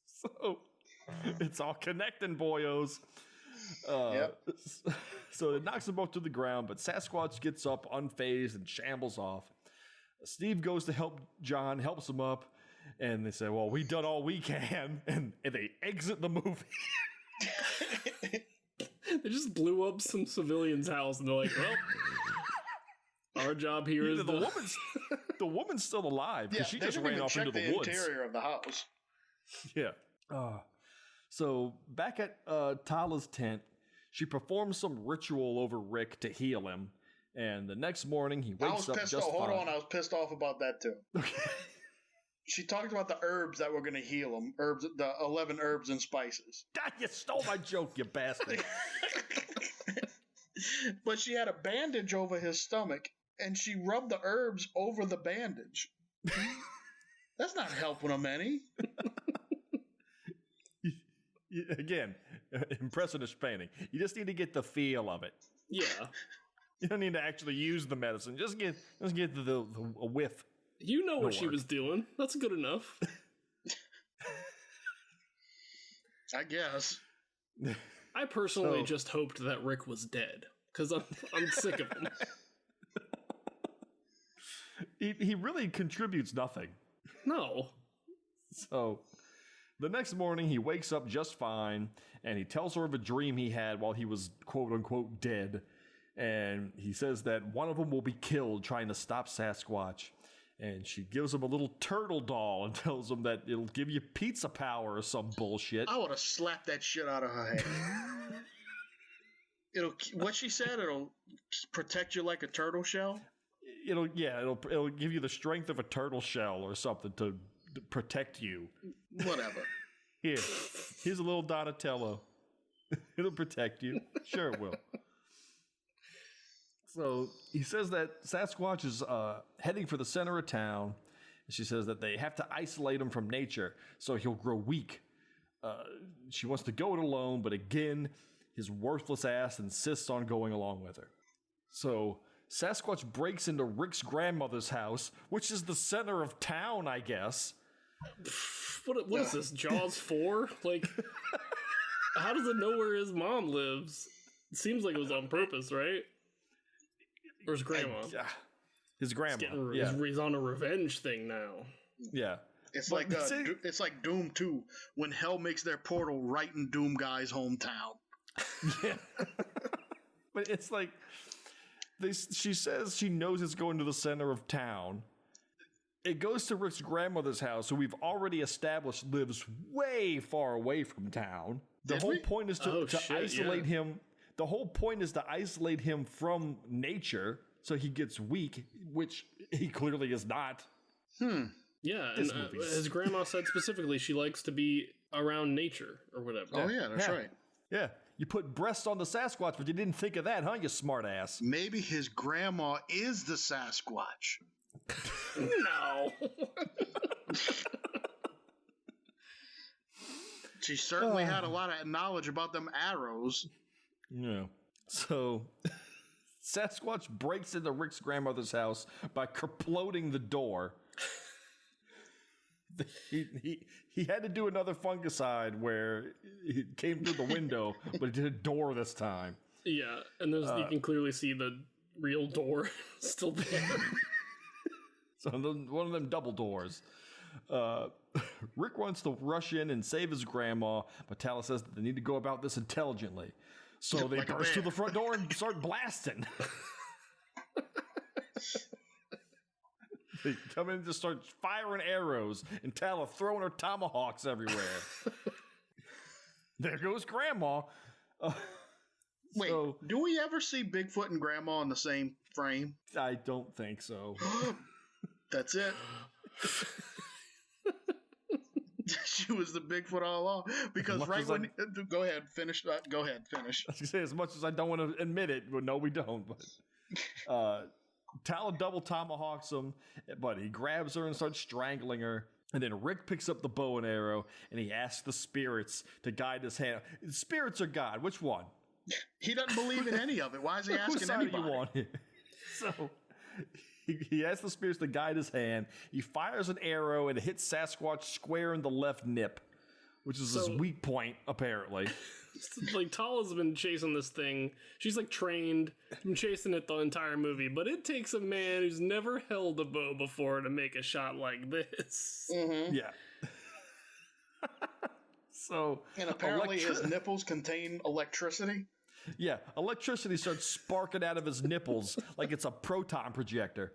[SPEAKER 1] So, it's all connecting, boyos.
[SPEAKER 2] Yep.
[SPEAKER 1] So it knocks them both to the ground, but Sasquatch gets up unfazed and shambles off. Steve goes to help John, helps him up, and they say, well, we done all we can, and they exit the movie.
[SPEAKER 3] They just blew up some civilian's house, and they're like, well... Our job here is
[SPEAKER 1] the woman's still alive because she just ran off into the woods.
[SPEAKER 2] Interior of the house.
[SPEAKER 1] Yeah. So back at Tala's tent, she performs some ritual over Rick to heal him, and the next morning he wakes up just fine.
[SPEAKER 2] Hold on, I was pissed off about that too. Okay. She talked about the herbs that were going to heal him, the 11 herbs and spices.
[SPEAKER 1] God, you stole my joke, you bastard.
[SPEAKER 2] But she had a bandage over his stomach. And she rubbed the herbs over the bandage. That's not helping him any.
[SPEAKER 1] Again, impressionist painting. You just need to get the feel of it.
[SPEAKER 3] Yeah.
[SPEAKER 1] You don't need to actually use the medicine. Just get the whiff.
[SPEAKER 3] You know what she was doing. That's good enough.
[SPEAKER 2] I guess.
[SPEAKER 3] I personally just hoped that Rick was dead because I'm sick of him.
[SPEAKER 1] He really contributes nothing.
[SPEAKER 3] No.
[SPEAKER 1] So the next morning he wakes up just fine, and he tells her of a dream he had while he was quote unquote dead. And he says that one of them will be killed trying to stop Sasquatch. And she gives him a little turtle doll and tells him that it'll give you pizza power or some bullshit.
[SPEAKER 2] I would have slapped that shit out of her head. What she said, it'll protect you like a turtle shell?
[SPEAKER 1] It'll give you the strength of a turtle shell or something to protect you.
[SPEAKER 2] Whatever.
[SPEAKER 1] Here's a little Donatello. It'll protect you. Sure it will. So he says that Sasquatch is heading for the center of town. She says that they have to isolate him from nature so he'll grow weak. She wants to go it alone, but again, his worthless ass insists on going along with her. So Sasquatch breaks into Rick's grandmother's house, which is the center of town, I guess.
[SPEAKER 3] What is this, Jaws 4? Like, how does it know where his mom lives? It seems like it was on purpose, right? Or his grandma?
[SPEAKER 1] His grandma.
[SPEAKER 3] He's on a revenge thing now.
[SPEAKER 1] Yeah.
[SPEAKER 2] It's like Doom 2, when Hell makes their portal right in Doom Guy's hometown.
[SPEAKER 1] Yeah. But it's like, she says she knows it's going to the center of town. It goes to Rick's grandmother's house, who we've already established lives way far away from town. The whole point is to isolate him. The whole point is to isolate him from nature so he gets weak, which he clearly is not.
[SPEAKER 3] Yeah, and his grandma said specifically she likes to be around nature or whatever.
[SPEAKER 2] Oh, yeah, that's right.
[SPEAKER 1] Yeah, you put breasts on the Sasquatch, but you didn't think of that, huh, you smart ass?
[SPEAKER 2] Maybe his grandma is the Sasquatch.
[SPEAKER 3] No.
[SPEAKER 2] She certainly had a lot of knowledge about them arrows.
[SPEAKER 1] Yeah. So Sasquatch breaks into Rick's grandmother's house by kerploding the door. He had to do another fungicide where he came through the window, but he did a door this time.
[SPEAKER 3] Yeah, and you can clearly see the real door still there.
[SPEAKER 1] So one of them double doors. Rick wants to rush in and save his grandma, but Tala says that they need to go about this intelligently. So they burst through the front door and start blasting. They come in and just start firing arrows, and Tala throwing her tomahawks everywhere. There goes Grandma.
[SPEAKER 2] Wait, do we ever see Bigfoot and Grandma in the same frame?
[SPEAKER 1] I don't think so.
[SPEAKER 2] That's it. She was the Bigfoot all along. Because go ahead, finish. Go ahead, finish.
[SPEAKER 1] I was gonna say, as much as I don't want to admit it, but no, we don't. But Tala double tomahawks him, but he grabs her and starts strangling her. And then Rick picks up the bow and arrow, and he asks the spirits to guide his hand. Spirits or God? Which one?
[SPEAKER 2] He doesn't believe in any of it. Why is he asking anybody?
[SPEAKER 1] You want here? So he asks the spirits to guide his hand. He fires an arrow, and it hits Sasquatch square in the left nip, which is his weak point, apparently.
[SPEAKER 3] Like, Tala's been chasing this thing. She's like trained, been chasing it the entire movie, but it takes a man who's never held a bow before to make a shot like this.
[SPEAKER 2] Mm-hmm.
[SPEAKER 1] Yeah. So,
[SPEAKER 2] and apparently his nipples contain electricity.
[SPEAKER 1] Yeah, electricity starts sparking out of his nipples like it's a proton projector.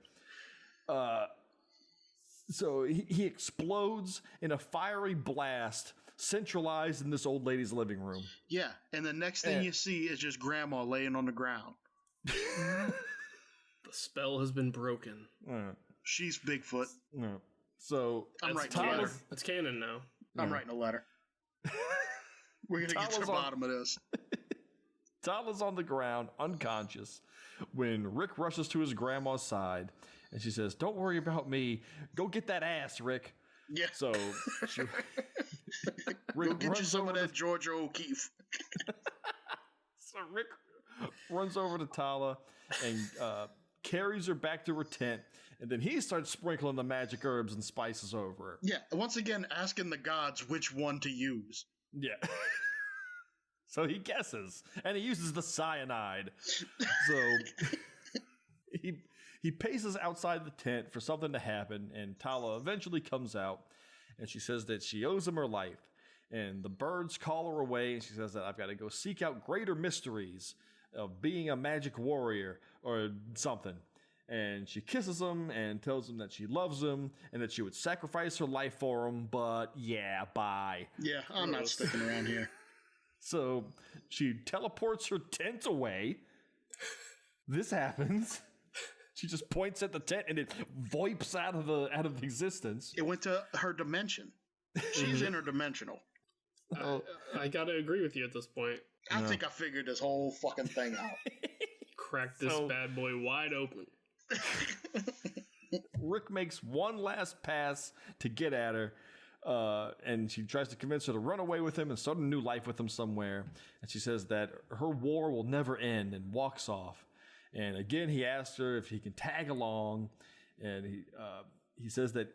[SPEAKER 1] So he explodes in a fiery blast, centralized in this old lady's living room.
[SPEAKER 2] Yeah, and the next thing you see is just Grandma laying on the ground.
[SPEAKER 3] The spell has been broken.
[SPEAKER 2] She's Bigfoot.
[SPEAKER 1] So
[SPEAKER 2] I'm writing a letter.
[SPEAKER 3] It's canon now.
[SPEAKER 2] I'm writing a letter. We're gonna get to the bottom of this.
[SPEAKER 1] Tala's on the ground, unconscious, when Rick rushes to his grandma's side, and she says, "Don't worry about me. Go get that ass, Rick."
[SPEAKER 2] Yeah.
[SPEAKER 1] So
[SPEAKER 2] Rick go get you some of that Georgia O'Keeffe.
[SPEAKER 1] So Rick runs over to Tala and carries her back to her tent, and then he starts sprinkling the magic herbs and spices over her.
[SPEAKER 2] Yeah, once again, asking the gods which one to use.
[SPEAKER 1] Yeah. So he guesses, and he uses the cyanide. So he paces outside the tent for something to happen, and Tala eventually comes out, and she says that she owes him her life. And the birds call her away, and she says that I've got to go seek out greater mysteries of being a magic warrior or something. And she kisses him and tells him that she loves him and that she would sacrifice her life for him, but yeah, bye.
[SPEAKER 2] Yeah, I'm not sticking around here.
[SPEAKER 1] So she teleports her tent away. This happens. She just points at the tent and it voips out of existence.
[SPEAKER 2] It went to her dimension. She's interdimensional.
[SPEAKER 3] I gotta agree with you at this point.
[SPEAKER 2] I think I figured this whole fucking thing out.
[SPEAKER 3] Crack this bad boy wide open.
[SPEAKER 1] Rick makes one last pass to get at her. And she tries to convince her to run away with him and start a new life with him somewhere. And she says that her war will never end and walks off. And again, he asks her if he can tag along. And he says that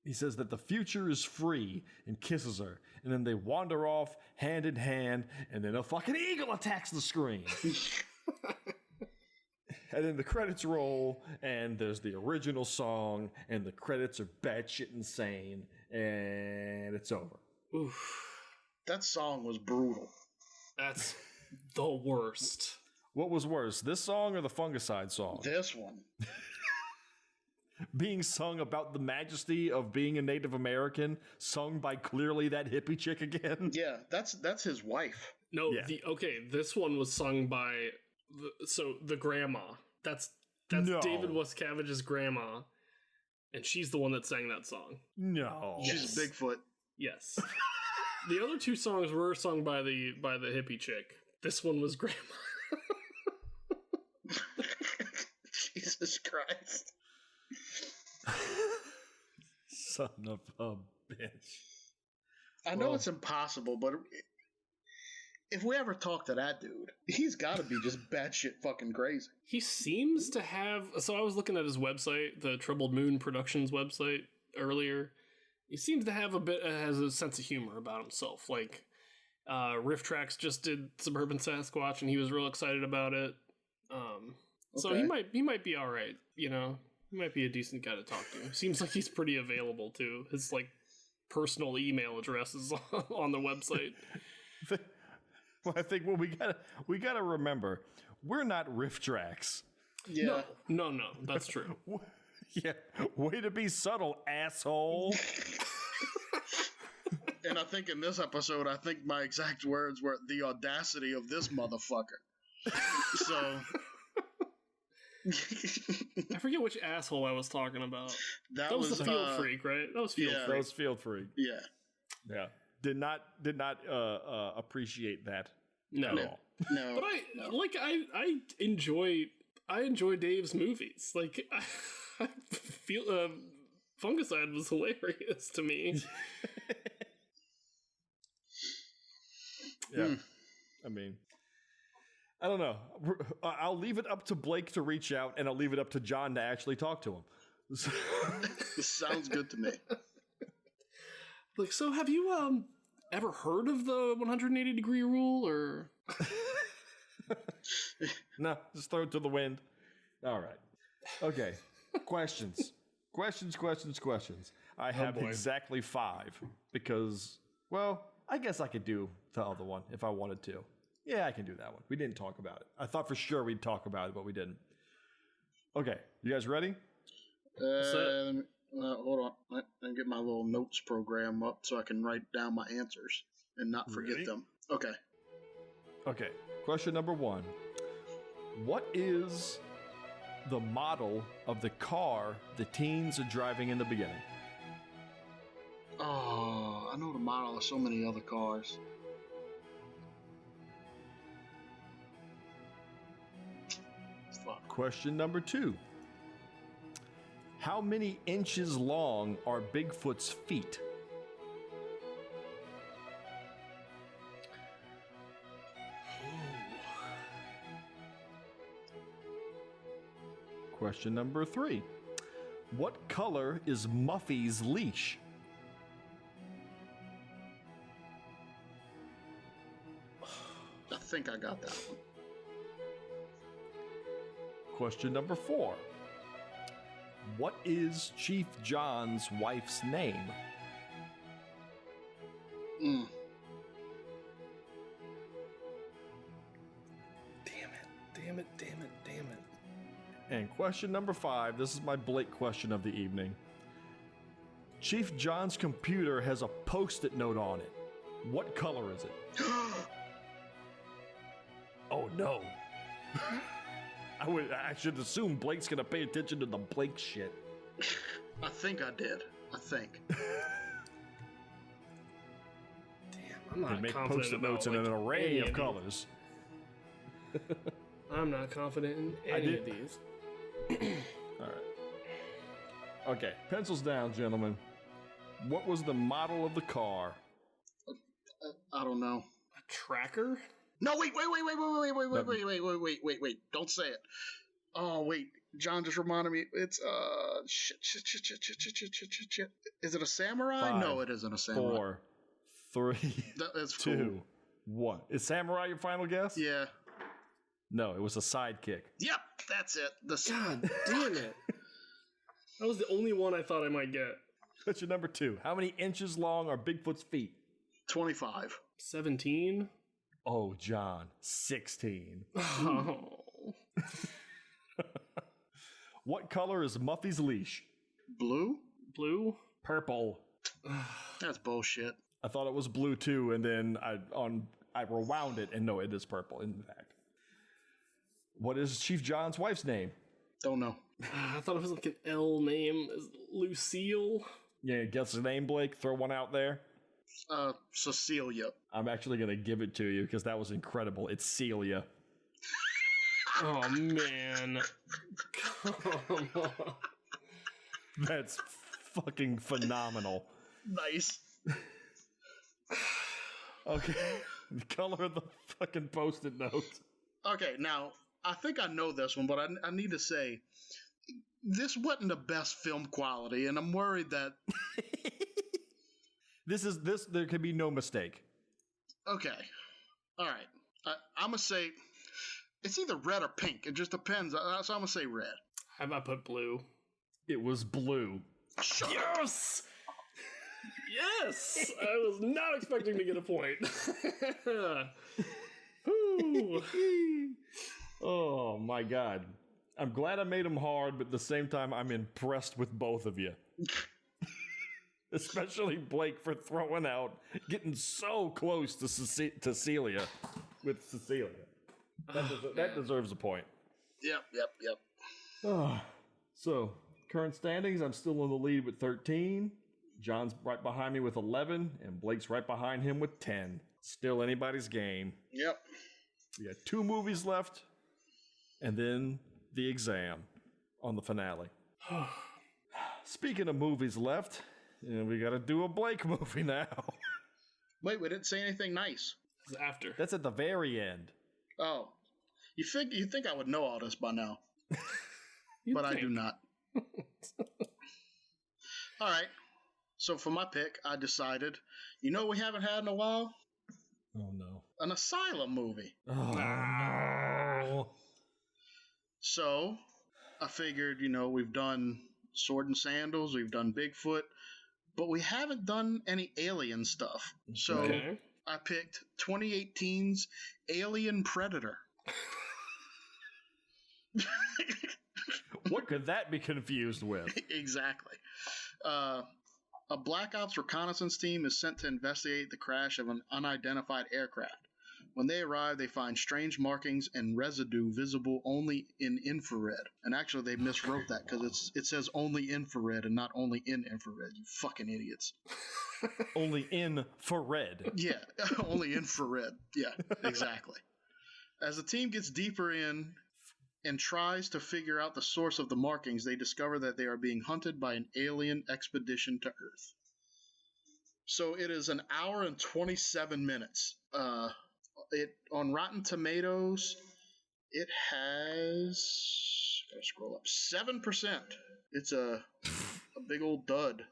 [SPEAKER 1] the future is free and kisses her. And then they wander off hand in hand. And then a fucking eagle attacks the screen. And then the credits roll, and there's the original song, and the credits are batshit insane, and it's over.
[SPEAKER 3] Oof.
[SPEAKER 2] That song was brutal.
[SPEAKER 3] That's the worst.
[SPEAKER 1] What was worse, this song or the Fungicide song?
[SPEAKER 2] This one.
[SPEAKER 1] Being sung about the majesty of being a Native American, sung by clearly that hippie chick again?
[SPEAKER 2] Yeah, that's his wife.
[SPEAKER 3] No, yeah. This one was sung by the grandma. That's no. David Wascavage's grandma, and she's the one that sang that song.
[SPEAKER 1] No,
[SPEAKER 2] she's Bigfoot.
[SPEAKER 3] Yes. The other two songs were sung by the hippie chick. This one was grandma.
[SPEAKER 2] Jesus Christ.
[SPEAKER 1] Son of a bitch.
[SPEAKER 2] I know it's impossible, but if we ever talk to that dude, he's got to be just batshit fucking crazy.
[SPEAKER 3] He seems to have... So I was looking at his website, the Troubled Moon Productions website, earlier. He seems to have has a sense of humor about himself. Like, Riff Tracks just did Suburban Sasquatch, and he was real excited about it. So he might be all right, you know? He might be a decent guy to talk to. Seems like he's pretty available, too. His, like, personal email address is on the website.
[SPEAKER 1] Well, I think we gotta remember, we're not Riff Tracks.
[SPEAKER 2] Yeah.
[SPEAKER 3] No, that's true.
[SPEAKER 1] Yeah, way to be subtle, asshole.
[SPEAKER 2] And I think in this episode, my exact words were the audacity of this motherfucker. So
[SPEAKER 3] I forget which asshole I was talking about.
[SPEAKER 2] That was
[SPEAKER 3] the Field Freak, right? That was Field Freak.
[SPEAKER 1] That was Field Freak.
[SPEAKER 2] Yeah.
[SPEAKER 1] Did not appreciate that at all.
[SPEAKER 2] No.
[SPEAKER 3] But I enjoy Dave's movies. Like I feel Fungicide was hilarious to me.
[SPEAKER 1] Yeah. I mean, I don't know. I'll leave it up to Blake to reach out, and I'll leave it up to John to actually talk to him.
[SPEAKER 2] This sounds good to me.
[SPEAKER 3] Like, so have you ever heard of the 180-degree rule, or?
[SPEAKER 1] No, just throw it to the wind. All right. Okay. Questions. I have exactly 5 because, well, I guess I could do the other one if I wanted to. Yeah, I can do that one. We didn't talk about it. I thought for sure we'd talk about it, but we didn't. Okay. You guys ready?
[SPEAKER 2] Hold on. Let me get my little notes program up so I can write down my answers and not forget them. Okay.
[SPEAKER 1] Okay. Question number 1. What is the model of the car the teens are driving in the beginning?
[SPEAKER 2] Oh, I know the model of so many other cars. Fuck.
[SPEAKER 1] Question number 2. How many inches long are Bigfoot's feet? Question number 3. What color is Muffy's leash?
[SPEAKER 2] think I got that one.
[SPEAKER 1] Question number 4. What is Chief John's wife's name?
[SPEAKER 3] Damn it.
[SPEAKER 1] And question number 5. This is my Blake question of the evening. Chief John's computer has a Post-it note on it. What color is it? Oh no. I should assume Blake's gonna pay attention to the Blake shit.
[SPEAKER 2] I think I did. I think.
[SPEAKER 3] Damn, I'm not
[SPEAKER 1] They make
[SPEAKER 3] confident
[SPEAKER 1] Post-it
[SPEAKER 3] about,
[SPEAKER 1] notes in
[SPEAKER 3] like,
[SPEAKER 1] an array
[SPEAKER 3] any
[SPEAKER 1] of
[SPEAKER 3] these.
[SPEAKER 1] colors.
[SPEAKER 3] I'm not confident in any of these.
[SPEAKER 1] All right. Okay, pencils down, gentlemen. What was the model of the car?
[SPEAKER 2] I don't know.
[SPEAKER 3] A tracker?
[SPEAKER 2] No, wait. Don't say it. Oh, wait. John just reminded me. It's, shit. Is it a samurai?
[SPEAKER 1] 5,
[SPEAKER 2] No, it isn't a samurai.
[SPEAKER 1] 4, 3,
[SPEAKER 2] That's
[SPEAKER 1] 2,
[SPEAKER 2] cool.
[SPEAKER 1] 1. Is samurai your final guess?
[SPEAKER 2] Yeah.
[SPEAKER 1] No, it was a sidekick.
[SPEAKER 2] Yep, that's it.
[SPEAKER 3] God damn it. That was the only one I thought I might get.
[SPEAKER 1] Question number 2. How many inches long are Bigfoot's feet?
[SPEAKER 2] 25.
[SPEAKER 3] 17?
[SPEAKER 1] Oh, John, 16.
[SPEAKER 3] Oh.
[SPEAKER 1] What color is Muffy's leash?
[SPEAKER 2] Blue?
[SPEAKER 3] Blue?
[SPEAKER 1] Purple.
[SPEAKER 2] That's bullshit.
[SPEAKER 1] I thought it was blue too, and then I rewound it, and no, it is purple, in fact. What is Chief John's wife's name?
[SPEAKER 2] Don't know.
[SPEAKER 3] I thought it was like an L name. Is Lucille?
[SPEAKER 1] Yeah, guess the name, Blake? Throw one out there.
[SPEAKER 2] Cecilia.
[SPEAKER 1] I'm actually going to give it to you because that was incredible. It's Celia.
[SPEAKER 3] Oh, man. Come on.
[SPEAKER 1] That's fucking phenomenal.
[SPEAKER 2] Nice.
[SPEAKER 1] Okay. The color of the fucking Post-it note.
[SPEAKER 2] Okay, now, I think I know this one, but I need to say, this wasn't the best film quality, and I'm worried that...
[SPEAKER 1] There can be no mistake.
[SPEAKER 2] Okay. All right. I'm going to say, it's either red or pink. It just depends. So I'm going to say red.
[SPEAKER 3] How about put blue?
[SPEAKER 1] It was blue.
[SPEAKER 3] Yes! Yes! I was not expecting to get a point. Ooh.
[SPEAKER 1] Oh my god. I'm glad I made them hard, but at the same time, I'm impressed with both of you. Especially Blake for throwing out, getting so close to Cecilia with Cecilia. That deserves a point.
[SPEAKER 2] Yep.
[SPEAKER 1] So, current standings, I'm still in the lead with 13. John's right behind me with 11, and Blake's right behind him with 10. Still anybody's game.
[SPEAKER 2] Yep.
[SPEAKER 1] We got 2 movies left, and then the exam on the finale. Speaking of movies left, we got to do a Blake movie now.
[SPEAKER 2] Wait, we didn't say anything nice.
[SPEAKER 3] It's after.
[SPEAKER 1] That's at the very end.
[SPEAKER 2] Oh. You think I would know all this by now. But I do not. All right. So for my pick, I decided, we haven't had in a while?
[SPEAKER 1] Oh, no.
[SPEAKER 2] An asylum movie.
[SPEAKER 1] Oh, no.
[SPEAKER 2] So I figured, we've done Sword and Sandals, we've done Bigfoot, but we haven't done any alien stuff. So
[SPEAKER 3] Okay.
[SPEAKER 2] I picked 2018's Alien Predator.
[SPEAKER 1] What could that be confused with?
[SPEAKER 2] Exactly. A Black Ops reconnaissance team is sent to investigate the crash of an unidentified aircraft. When they arrive, they find strange markings and residue visible only in infrared. And actually, they miswrote that because it says only infrared and not only in infrared. You fucking idiots.
[SPEAKER 1] Only in for red.
[SPEAKER 2] Yeah, only infrared. Yeah, exactly. As the team gets deeper in and tries to figure out the source of the markings, they discover that they are being hunted by an alien expedition to Earth. So it is an hour and 27 minutes. On Rotten Tomatoes, it has, gotta scroll up, 7%. It's a big old dud.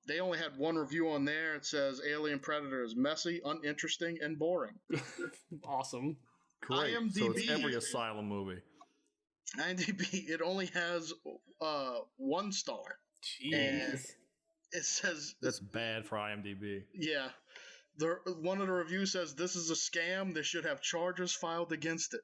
[SPEAKER 2] They only had one review on there. It says Alien Predator is messy, uninteresting, and boring.
[SPEAKER 3] Awesome.
[SPEAKER 1] Great.
[SPEAKER 2] IMDb,
[SPEAKER 1] so it's every Asylum movie.
[SPEAKER 2] IMDb, it only has 1 star.
[SPEAKER 3] Jeez.
[SPEAKER 2] And it says...
[SPEAKER 1] That's bad for IMDb.
[SPEAKER 2] Yeah. One of the reviews says, this is a scam. They should have charges filed against it.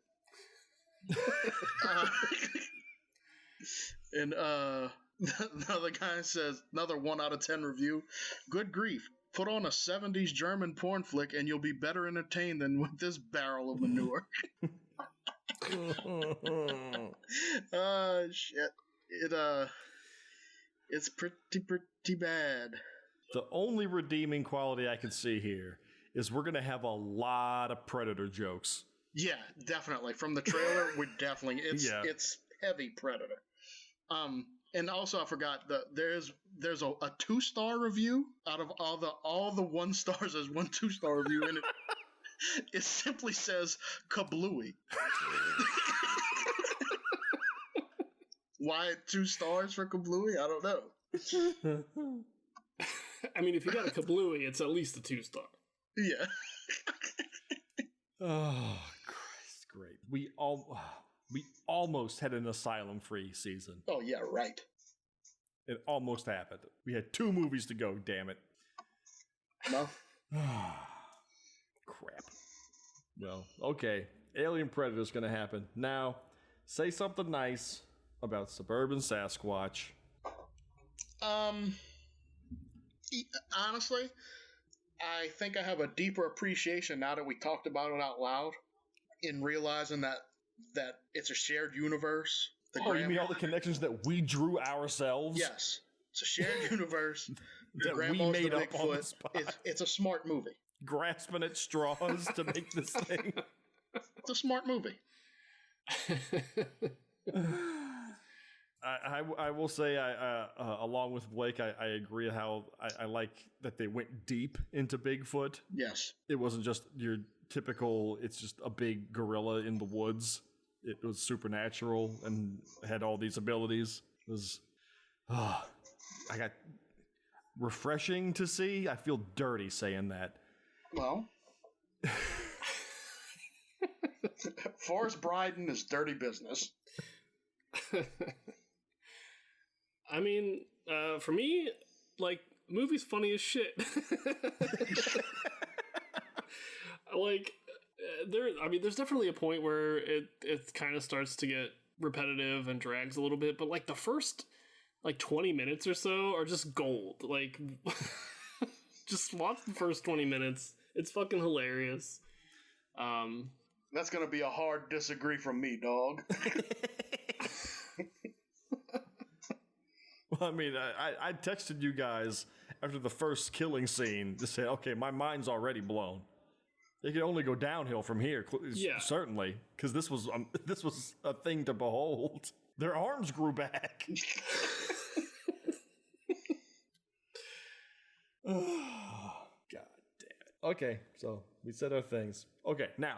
[SPEAKER 2] And another guy says, another 1 out of 10 review. Good grief. Put on a 70s German porn flick and you'll be better entertained than with this barrel of manure. Shit. It's pretty bad.
[SPEAKER 1] The only redeeming quality I can see here is we're going to have a lot of Predator jokes.
[SPEAKER 2] Yeah, definitely. From the trailer, it's heavy Predator. And also I forgot there's a 2-star review out of all the 1 stars. There's 1 2-star review in it. It simply says kablooey. Why 2 stars for kablooey? I don't know.
[SPEAKER 3] I mean, if you got a kablooey, it's at least a 2-star.
[SPEAKER 2] Yeah.
[SPEAKER 1] Oh, Christ, great. We almost had an Asylum-free season.
[SPEAKER 2] Oh, yeah, right.
[SPEAKER 1] It almost happened. We had 2 movies to go, damn it.
[SPEAKER 2] No.
[SPEAKER 1] Crap. Well, okay. Alien Predator's going to happen. Now, say something nice about Suburban Sasquatch.
[SPEAKER 2] Honestly, I think I have a deeper appreciation now that we talked about it out loud, in realizing that it's a shared universe.
[SPEAKER 1] You mean all the connections that we drew ourselves?
[SPEAKER 2] Yes, it's a shared universe.
[SPEAKER 1] That we made up on the spot.
[SPEAKER 2] It's a smart movie.
[SPEAKER 1] Grasping at straws to make this thing.
[SPEAKER 2] It's a smart movie.
[SPEAKER 1] I will say, along with Blake, I agree how I like that they went deep into Bigfoot.
[SPEAKER 2] Yes.
[SPEAKER 1] It wasn't just your typical, it's just a big gorilla in the woods. It was supernatural and had all these abilities. It was, I got refreshing to see. I feel dirty saying that.
[SPEAKER 2] Well, Forrest Bryden is dirty business.
[SPEAKER 3] I mean, for me, like, movie's funny as shit. Like, there's definitely a point where it kind of starts to get repetitive and drags a little bit, but like the first 20 minutes or so are just gold. Like, just watch the first 20 minutes. It's fucking hilarious.
[SPEAKER 2] That's gonna be a hard disagree from me, dog.
[SPEAKER 1] Well, I mean, I texted you guys after the first killing scene to say, okay, my mind's already blown. It can only go downhill from here, certainly, because this was a thing to behold. Their arms grew back. Oh, God damn it. Okay, so we said our things. Okay, now,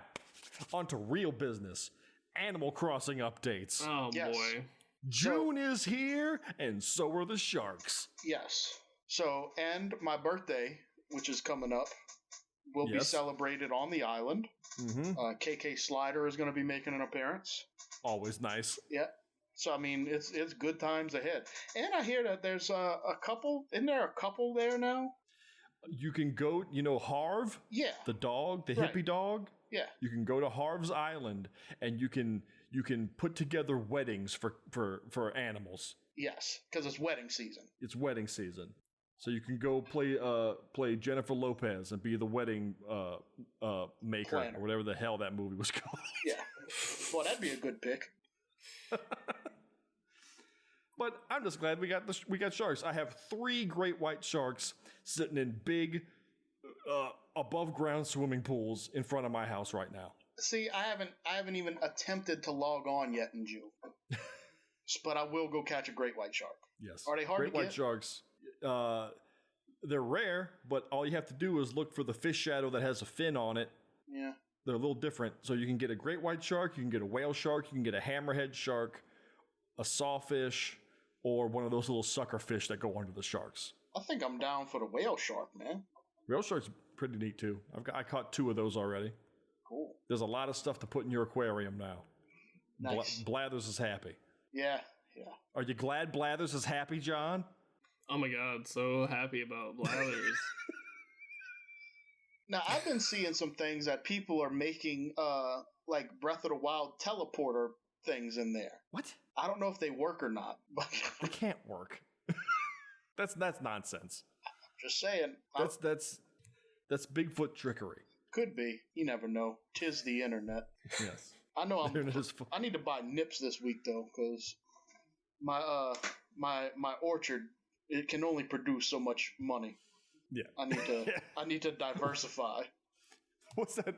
[SPEAKER 1] on to real business. Animal Crossing updates.
[SPEAKER 3] Oh,
[SPEAKER 2] yes.
[SPEAKER 3] Boy.
[SPEAKER 1] June is here, and so are the sharks.
[SPEAKER 2] Yes. So, and my birthday, which is coming up, will be celebrated on the island.
[SPEAKER 1] Mm-hmm.
[SPEAKER 2] KK Slider is going to be making an appearance.
[SPEAKER 1] Always nice.
[SPEAKER 2] Yeah. So, I mean, it's good times ahead. And I hear that there's a couple. Isn't there a couple there now?
[SPEAKER 1] You can go, Harv?
[SPEAKER 2] Yeah.
[SPEAKER 1] The dog, the
[SPEAKER 2] Right.
[SPEAKER 1] hippie dog?
[SPEAKER 2] Yeah.
[SPEAKER 1] You can go to Harv's Island, and you can put together weddings for animals.
[SPEAKER 2] Yes, because it's wedding season.
[SPEAKER 1] It's wedding season. So you can go play Jennifer Lopez and be the wedding maker,
[SPEAKER 2] Planner.
[SPEAKER 1] or whatever the hell that movie was called.
[SPEAKER 2] Yeah. Well, that'd be a good pick.
[SPEAKER 1] But I'm just glad we got sharks. I have 3 great white sharks sitting in big above ground swimming pools in front of my house right now.
[SPEAKER 2] See, I haven't even attempted to log on yet in June. But I will go catch a great white shark.
[SPEAKER 1] Yes.
[SPEAKER 2] Are they hard
[SPEAKER 1] great
[SPEAKER 2] to
[SPEAKER 1] white
[SPEAKER 2] get?
[SPEAKER 1] sharks. They're rare, but all you have to do is look for the fish shadow that has a fin on it.
[SPEAKER 2] Yeah.
[SPEAKER 1] They're a little different. So you can get a great white shark, you can get a whale shark, you can get a hammerhead shark, a sawfish, or one of those little sucker fish that go under the sharks.
[SPEAKER 2] I think I'm down for the whale shark, man.
[SPEAKER 1] Whale shark's pretty neat too. I caught 2 of those already.
[SPEAKER 2] Cool.
[SPEAKER 1] There's a lot of stuff to put in your aquarium now.
[SPEAKER 2] Nice.
[SPEAKER 1] Blathers is happy.
[SPEAKER 2] Yeah.
[SPEAKER 1] Are you glad Blathers is happy, John?
[SPEAKER 3] Oh my god, so happy about Blathers.
[SPEAKER 2] Now, I've been seeing some things that people are making, like Breath of the Wild teleporter things in there.
[SPEAKER 1] What?
[SPEAKER 2] I don't know if they work or not, but
[SPEAKER 1] They can't work. That's nonsense.
[SPEAKER 2] I'm just saying.
[SPEAKER 1] That's Bigfoot trickery.
[SPEAKER 2] Could be. You never know. 'Tis the internet.
[SPEAKER 1] Yes.
[SPEAKER 2] I know
[SPEAKER 1] The
[SPEAKER 2] I need to buy nips this week though, because my orchard, it can only produce so much money.
[SPEAKER 1] Yeah.
[SPEAKER 2] I need to diversify.
[SPEAKER 1] What's that?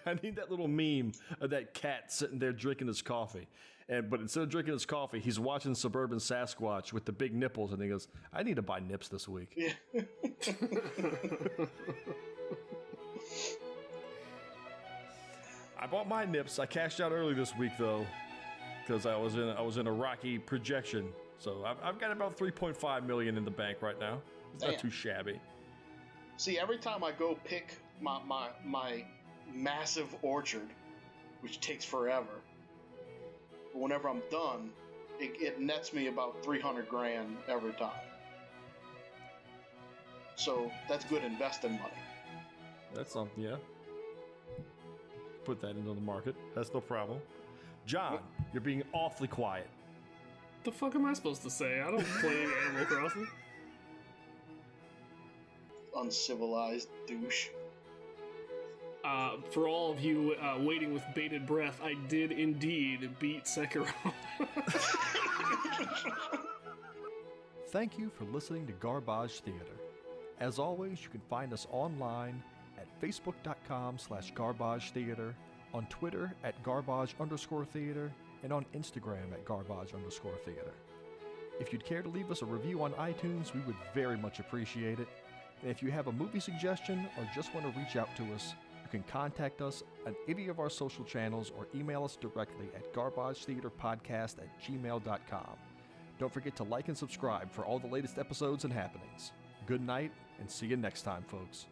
[SPEAKER 1] I need that little meme of that cat sitting there drinking his coffee. But instead of drinking his coffee, he's watching Suburban Sasquatch with the big nipples, and he goes, I need to buy nips this week.
[SPEAKER 2] Yeah.
[SPEAKER 1] I bought my nips. I cashed out early this week, though, because I was in a rocky projection. So I've got about $3.5 million in the bank right now. It's not too shabby.
[SPEAKER 2] See, every time I go pick my massive orchard, which takes forever, but whenever I'm done, it nets me about $300,000 every time. So that's good investing money.
[SPEAKER 1] That's something, yeah. Put that into the market. That's no problem. John, you're being awfully quiet.
[SPEAKER 3] The fuck am I supposed to say? I don't play Animal Crossing.
[SPEAKER 2] Uncivilized douche.
[SPEAKER 3] For all of you waiting with bated breath, I did indeed beat Sekiro.
[SPEAKER 1] Thank you for listening to Garbage Theater. As always, you can find us online at facebook.com/Garbage Theater, on Twitter at Garbage_Theater, and on Instagram at Garbage_Theater. If you'd care to leave us a review on iTunes, we would very much appreciate it. And if you have a movie suggestion or just want to reach out to us, you can contact us on any of our social channels or email us directly at garbagetheaterpodcast@gmail.com. Don't forget to like and subscribe for all the latest episodes and happenings. Good night, and see you next time, folks.